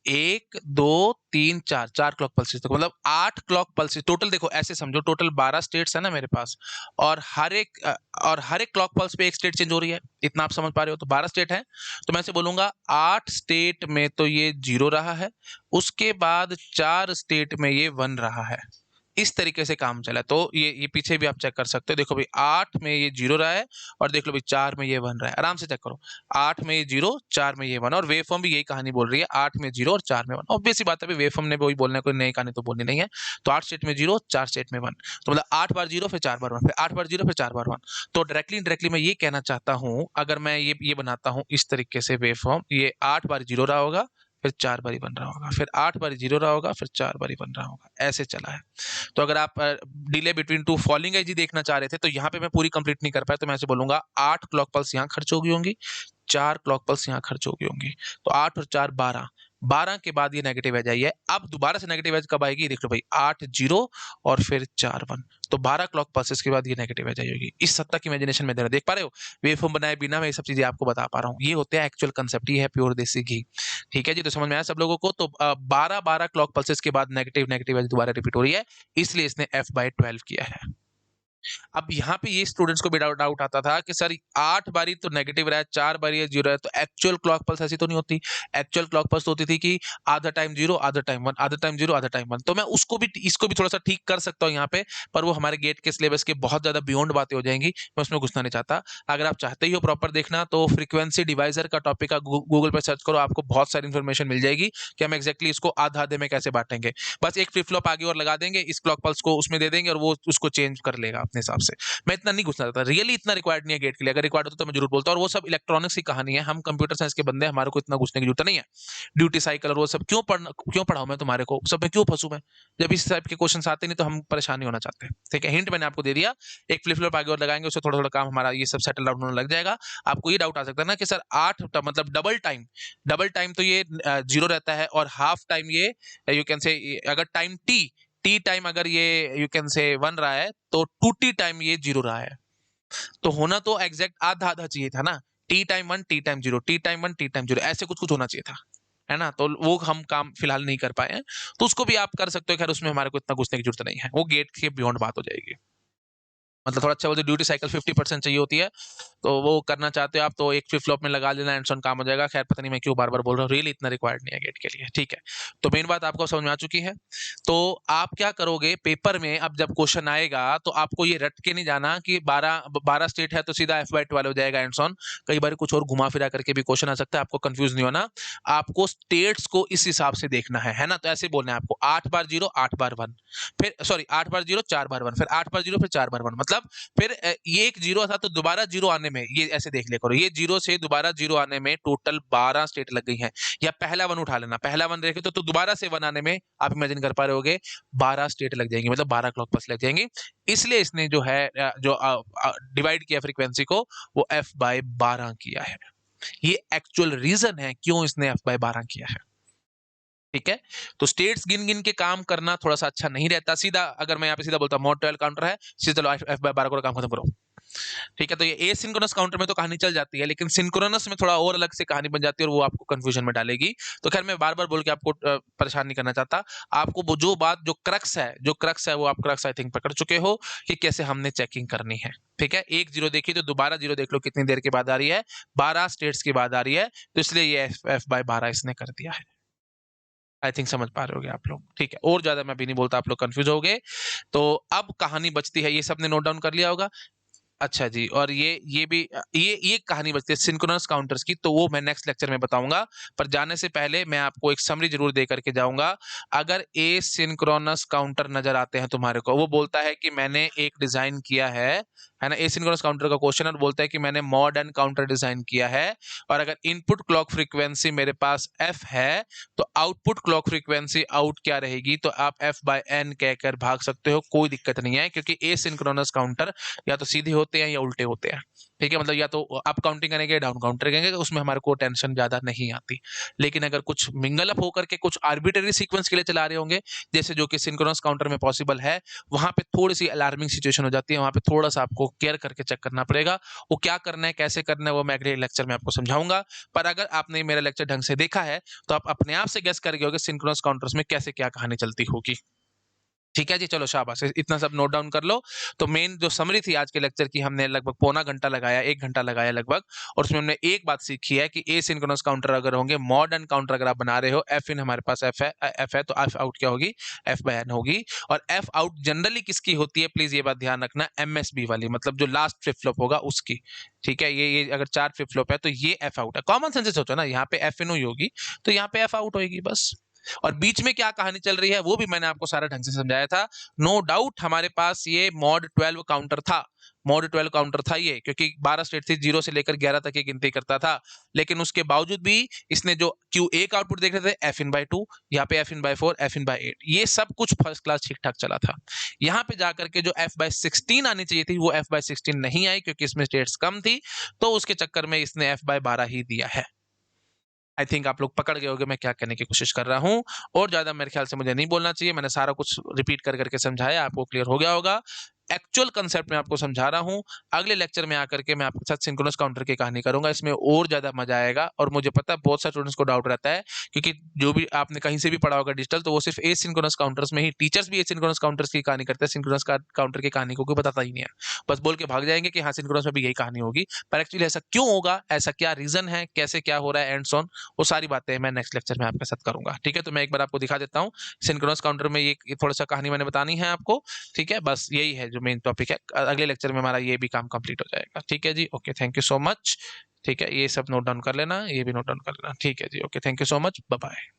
Speaker 1: 1 2 3 4, 4 क्लॉक पल्सेस तक, मतलब 8 क्लॉक पल्सेस टोटल। देखो ऐसे समझो, टोटल 12 स्टेट्स है ना मेरे पास, और हर एक क्लॉक पल्स पे एक स्टेट चेंज हो रही है। इतना आप समझ पा रहे हो? तो 12 स्टेट है, तो मैं ऐसे बोलूंगा 8 स्टेट में तो ये 0 रहा है, उसके बाद 4 स्टेट में ये 1 रहा है। इस तरीके से काम चला। तो ये पीछे भी आप चेक कर सकते हो। देखो भाई, 8 में ये 0 रहा है, और देख लो भाई 4 में ये 1 रहा है। आराम से चेक करो, 8 में ये 0, 4 में ये 1, और वेव फॉर्म भी यही कहानी बोल रही है, 8 में 0 और 4 में 1। ऑब्वियस सी बात है, वेव फॉर्म ने वही बोलना है, कोई नई कहानी तो बोलनी नहीं है। तो 8 स्टेट में 0, 4 स्टेट में 1, तो मतलब 8 बार 0 फिर 4 बार 1, फिर 8 बार 0 फिर 4 बार 1। तो डायरेक्टली मैं ये कहना चाहता हूं, अगर मैं ये बनाता हूं इस तरीके से वेव फॉर्म, ये 8 बार 0 रहा होगा, फिर 4 बारी बन रहा होगा, फिर 8 बारी 0 रहा होगा, फिर 4 बारी बन रहा होगा, ऐसे चला है। तो अगर आप delay between two falling as देखना चाह रहे थे, तो यहाँ पे मैं पूरी कंप्लीट नहीं कर पाया, तो मैं ऐसे बोलूंगा 8 क्लॉक पल्स यहाँ खर्च होगी होंगी, 4 क्लॉक पल्स यहाँ खर्च होगी होंगी। तो 8 और 4 12, 12 के बाद ये नेगेटिव एज आई है। अब दोबारा से नेगेटिव एज कब आएगी? देख लो भाई, 8 0 और फिर 4 1, तो 12 क्लॉक पल्सेस के बाद ये नेगेटिव एज आई होगी। इस सब तक इमेजिनेशन में देख पा रहे हो? वेव फॉर्म बनाए बिना मैं ये सब चीजें आपको बता पा रहा हूँ। ये होते हैं एक्चुअल कंसेप्ट, ये है प्योर देसी घी। ठीक है जी, तो समझ में आया सब लोगों को? तो 12 12 क्लॉक पल्सेस के बाद नेगेटिव नेगेटिव एज दोबारा रिपीट हो रही है, इसलिए इसने f/12 किया है। अब यहाँ पे ये स्टूडेंट्स को भी डाउट आता था कि सर 8 बारी तो नेगेटिव रहा है, 4 बारी 0 है, तो एक्चुअल क्लॉक पल्स ऐसी तो नहीं होती। एक्चुअल क्लॉक पल्स तो होती थी कि आधा टाइम 0 आधा टाइम 1, आधा टाइम 0 आधा टाइम 1। तो मैं उसको भी, इसको भी थोड़ा सा ठीक कर सकता हूँ यहाँ पे, पर वो हमारे गेट के सिलेबस के बहुत ज्यादा बियॉन्ड बातें हो जाएंगी, मैं उसमें घुसना नहीं चाहता। अगर आप चाहते ही हो प्रॉपर देखना, तो फ्रीक्वेंसी डिवाइजर का टॉपिक का गूगल पर सर्च करो, आपको बहुत सारी इन्फॉर्मेशन मिल जाएगी कि हम एक्जैक्टली इसको आधा आधे में कैसे बांटेंगे। बस एक फ्लिप फ्लॉप आगे और लगा देंगे, इस क्लॉक पल्स को उसमें दे देंगे और वो उसको चेंज कर लेगा अपने हिसाब से। मैं इतना नहीं घुसना चाहता, रियली इतना रिक्वायर्ड नहीं है गेट के लिए। अगर रिक्वायर्ड होता तो मैं जरूर बोलता। और वो सब इलेक्ट्रॉनिक्स की कहानी है, हम कंप्यूटर साइंस के बंदे, हमारे को इतना घुसने की जरूरत नहीं है। ड्यूटी साइकिल और वो सब क्यों पढ़ाऊं मैं तुम्हारे को, सब में क्यों फंसू मैं, जब इस टाइप के क्वेश्चन आते नहीं तो हम परेशान नहीं होना चाहते। ठीक है, हिंट मैंने आपको दे दिया। एक फ्लिप फ्लॉप आगे और लगाएंगे, उससे थोड़ा थोड़ा काम हमारा ये सब सेटल डाउन होने लग जाएगा। आपको ये डाउट आ सकता है ना कि सर 8 मतलब डबल टाइम तो ये 0 रहता है, और हाफ टाइम ये यू कैन से, अगर टाइम टी टाइम अगर ये यू कैन से 1 रहा है, तो 2t टाइम ये 0 रहा है। तो होना तो एग्जैक्ट आधा आधा चाहिए था ना, T time 1 T time 0, T time 1 T time 0, ऐसे कुछ कुछ होना चाहिए था, है ना। तो वो हम काम फिलहाल नहीं कर पाए हैं, तो उसको भी आप कर सकते हो। खैर उसमें हमारे को इतना घुसने की जरूरत नहीं है, वो गेट के बियॉन्ड बात हो जाएगी। मतलब थोड़ा अच्छा बोलते, ड्यूटी साइकिल 50% चाहिए होती है, तो वो करना चाहते हो आप तो एक फ्लिप फ्लॉप में लगा लेना, एंड ऑन काम हो जाएगा। खैर पता नहीं मैं क्यों बार बार बोल रहा हूँ, रियली इतना रिक्वायर्ड नहीं है गेट के लिए। ठीक है, तो मेन बात आपको समझ में आ चुकी है। तो आप क्या करोगे पेपर में, अब जब क्वेश्चन आएगा तो आपको ये रट के नहीं जाना कि 12 स्टेट है तो सीधा f/12 हो जाएगा एंड ऑन। कई बार कुछ और घुमा फिरा करके भी क्वेश्चन आ सकता है, आपको कंफ्यूज नहीं होना। आपको स्टेट्स को इस हिसाब से देखना है ना। तो ऐसे बोलना है आपको, 8 बार 0 8 बार 1, फिर सॉरी 8 बार 0 4 बार 1, फिर 8 बार 0 फिर 4 बार 1, मतलब फिर ये एक 0 था तो दोबारा 0 आने में, ये ऐसे देख लिया करो, ये 0 से दोबारा 0 आने में टोटल 12 स्टेट लग गई हैं। या पहला 1 उठा लेना, पहला 1 देखे तो दोबारा से 1 आने में आप इमेजिन कर पा रहे होगे 12 स्टेट लग जाएंगी, मतलब 12 क्लॉक पल्स लग जाएंगी। इसलिए इसने जो है जो डिवाइड किया फ्रीक्वेंसी को, वो f/12 किया है। ये एक्चुअल रीजन है क्यों इसने f/12 किया है। ठीक है। तो स्टेट्स गिन गिन के काम करना थोड़ा सा अच्छा नहीं रहता। सीधा अगर मैं यहाँ पे सीधा बोलता mod 12 काउंटर है, सीधा चलो F/12 करो, काम खत्म करो। ठीक है, तो ये एसिंक्रोनस काउंटर में तो कहानी चल जाती है, लेकिन सिंक्रोनस में थोड़ा और अलग से कहानी बन जाती है और वो आपको कंफ्यूजन में डालेगी। तो खैर मैं बार बार बोल के आपको परेशान नहीं करना चाहता। आपको वो जो बात जो क्रक्स है वो आप क्रक्स आई थिंक पकड़ चुके हो कि कैसे हमने चेकिंग करनी है। ठीक है, एक जीरो देखी तो दोबारा जीरो देख लो कितनी देर के बाद आ रही है, 12 स्टेट्स के बाद आ रही है, तो इसलिए ये F/12 इसने कर दिया है। आई थिंक समझ पा रहे होगे आप लोग। ठीक है, और ज्यादा मैं भी नहीं बोलता, आप लोग कंफ्यूज हो गए। तो अब कहानी बचती है, ये सबने नोट डाउन कर लिया होगा। अच्छा जी, और ये भी ये कहानी बचती है सिंक्रोनस काउंटर्स की, तो वो मैं नेक्स्ट लेक्चर में बताऊंगा। पर जाने से पहले मैं आपको एक समरी जरूर दे करके जाऊंगा। अगर ए सिंक्रोनस काउंटर नजर आते हैं तुम्हारे को, वो बोलता है कि मैंने एक डिजाइन किया है ना, ए सिंक्रोनस काउंटर का क्वेश्चन है, बोलता है कि मैंने मॉडर्न काउंटर डिजाइन किया है, और अगर इनपुट क्लॉक फ्रीक्वेंसी मेरे पास एफ है, तो आउटपुट क्लॉक फ्रीक्वेंसी आउट क्या रहेगी, तो आप F/n कहकर भाग सकते हो, कोई दिक्कत नहीं है, क्योंकि ए सिंक्रोनस काउंटर या तो सीधे होते हैं या उल्टे होते हैं। ठीक है, मतलब या तो अप काउंटिंग करेंगे डाउन काउंटर करेंगे, तो उसमें हमारे को टेंशन ज्यादा नहीं आती। लेकिन अगर कुछ मिंगल अप होकर के कुछ आर्बिटरी सीक्वेंस के लिए चला रहे होंगे, जैसे जो कि सिंक्रोनस काउंटर में पॉसिबल है, वहां पे थोड़ी सी अलार्मिंग सिचुएशन हो जाती है, वहां पे थोड़ा सा आपको केयर करके चेक करना पड़ेगा। वो क्या करना है, कैसे करना है, वो मैं अगले लेक्चर में आपको समझाऊंगा। पर अगर आपने मेरा लेक्चर ढंग से देखा है, तो आप अपने आप से गेस करके होगे सिंक्रोनस काउंटर्स में कैसे क्या कहानी चलती होगी। ठीक है जी, चलो शाबाश, इतना सब नोट डाउन कर लो। तो मेन जो समरी थी आज के लेक्चर की, हमने लगभग पौना घंटा लगाया, 1 घंटा लगाया लगभग, और उसमें हमने एक बात सीखी है कि ए सिंक्रोनस काउंटर अगर होंगे, मॉडर्न काउंटर अगर आप बना रहे हो, एफ इन हमारे पास एफ है तो एफ आउट क्या होगी, F/n होगी। और एफ आउट जनरली किसकी होती है, प्लीज ये बात ध्यान रखना, MSB वाली, मतलब जो लास्ट फ्लिप फ्लॉप होगा उसकी। ठीक है, ये अगर 4 फ्लिप फ्लॉप है तो ये एफ आउट है। कॉमन सेंस से सोचो ना, यहाँ पे एफ इन हुई होगी तो यहाँ पे एफ आउट होगी बस। और बीच में क्या कहानी चल रही है वो भी मैंने आपको सारा ढंग से समझाया था। नो डाउट हमारे पास ये मॉड 12 काउंटर था, मॉड 12 काउंटर था ये, क्योंकि 12 स्टेट थी, 0 से लेकर 11 तक की गिनती करता था। लेकिन उसके बावजूद भी इसने जो Q1 का आउटपुट देख रहे थे F/2, यहाँ पे F/4, F/8, ये सब कुछ फर्स्ट क्लास ठीक ठाक चला था। यहाँ पे जाकर के जो F/16 आनी चाहिए थी वो F/16 नहीं आई, क्योंकि इसमें स्टेट्स कम थी, तो उसके चक्कर में इसने F/12 ही दिया है। आई थिंक आप लोग पकड़ गए होंगे मैं क्या कहने की कोशिश कर रहा हूँ, और ज्यादा मेरे ख्याल से मुझे नहीं बोलना चाहिए, मैंने सारा कुछ रिपीट कर करके समझाया, आपको क्लियर हो गया होगा। एक्चुअल कंसेप्ट मैं आपको समझा रहा हूँ। अगले लेक्चर में आकर के मैं आपके साथ सिंक्रोनस काउंटर की कहानी करूंगा, इसमें और ज्यादा मजा आएगा। और मुझे पता है बहुत सारे स्टूडेंट्स को डाउट रहता है, क्योंकि जो भी आपने कहीं से भी पढ़ा होगा डिजिटल, तो वो सिर्फ ए सिंक्रोनस काउंटर्स में ही, टीचर्स भी ए सिंक्रोनस काउंटर्स की कहानी करते हैं, सिंक्रोनस काउंटर की कहानी को कोई बताता ही नहीं है। बस बोल के भाग जाएंगे कि हाँ सिंक्रोनस में भी यही कहानी होगी, पर एक्चुअली ऐसा क्यों होगा, ऐसा क्या रीजन है, कैसे क्या हो रहा है, एंड सो ऑन, वो सारी बातें मैं नेक्स्ट लेक्चर में आपके साथ करूंगा। ठीक है, तो मैं एक बार आपको दिखा देता हूँ सिंक्रोनस काउंटर में ये थोड़ा सा कहानी मैंने बतानी है आपको। ठीक है, बस यही है जो मेन टॉपिक है, अगले लेक्चर में हमारा ये भी काम कंप्लीट हो जाएगा। ठीक है जी, okay, thank you so much. ठीक है, ये सब नोट डाउन कर लेना, ये भी नोट डाउन कर लेना। ठीक है जी, okay, thank you so much, bye bye.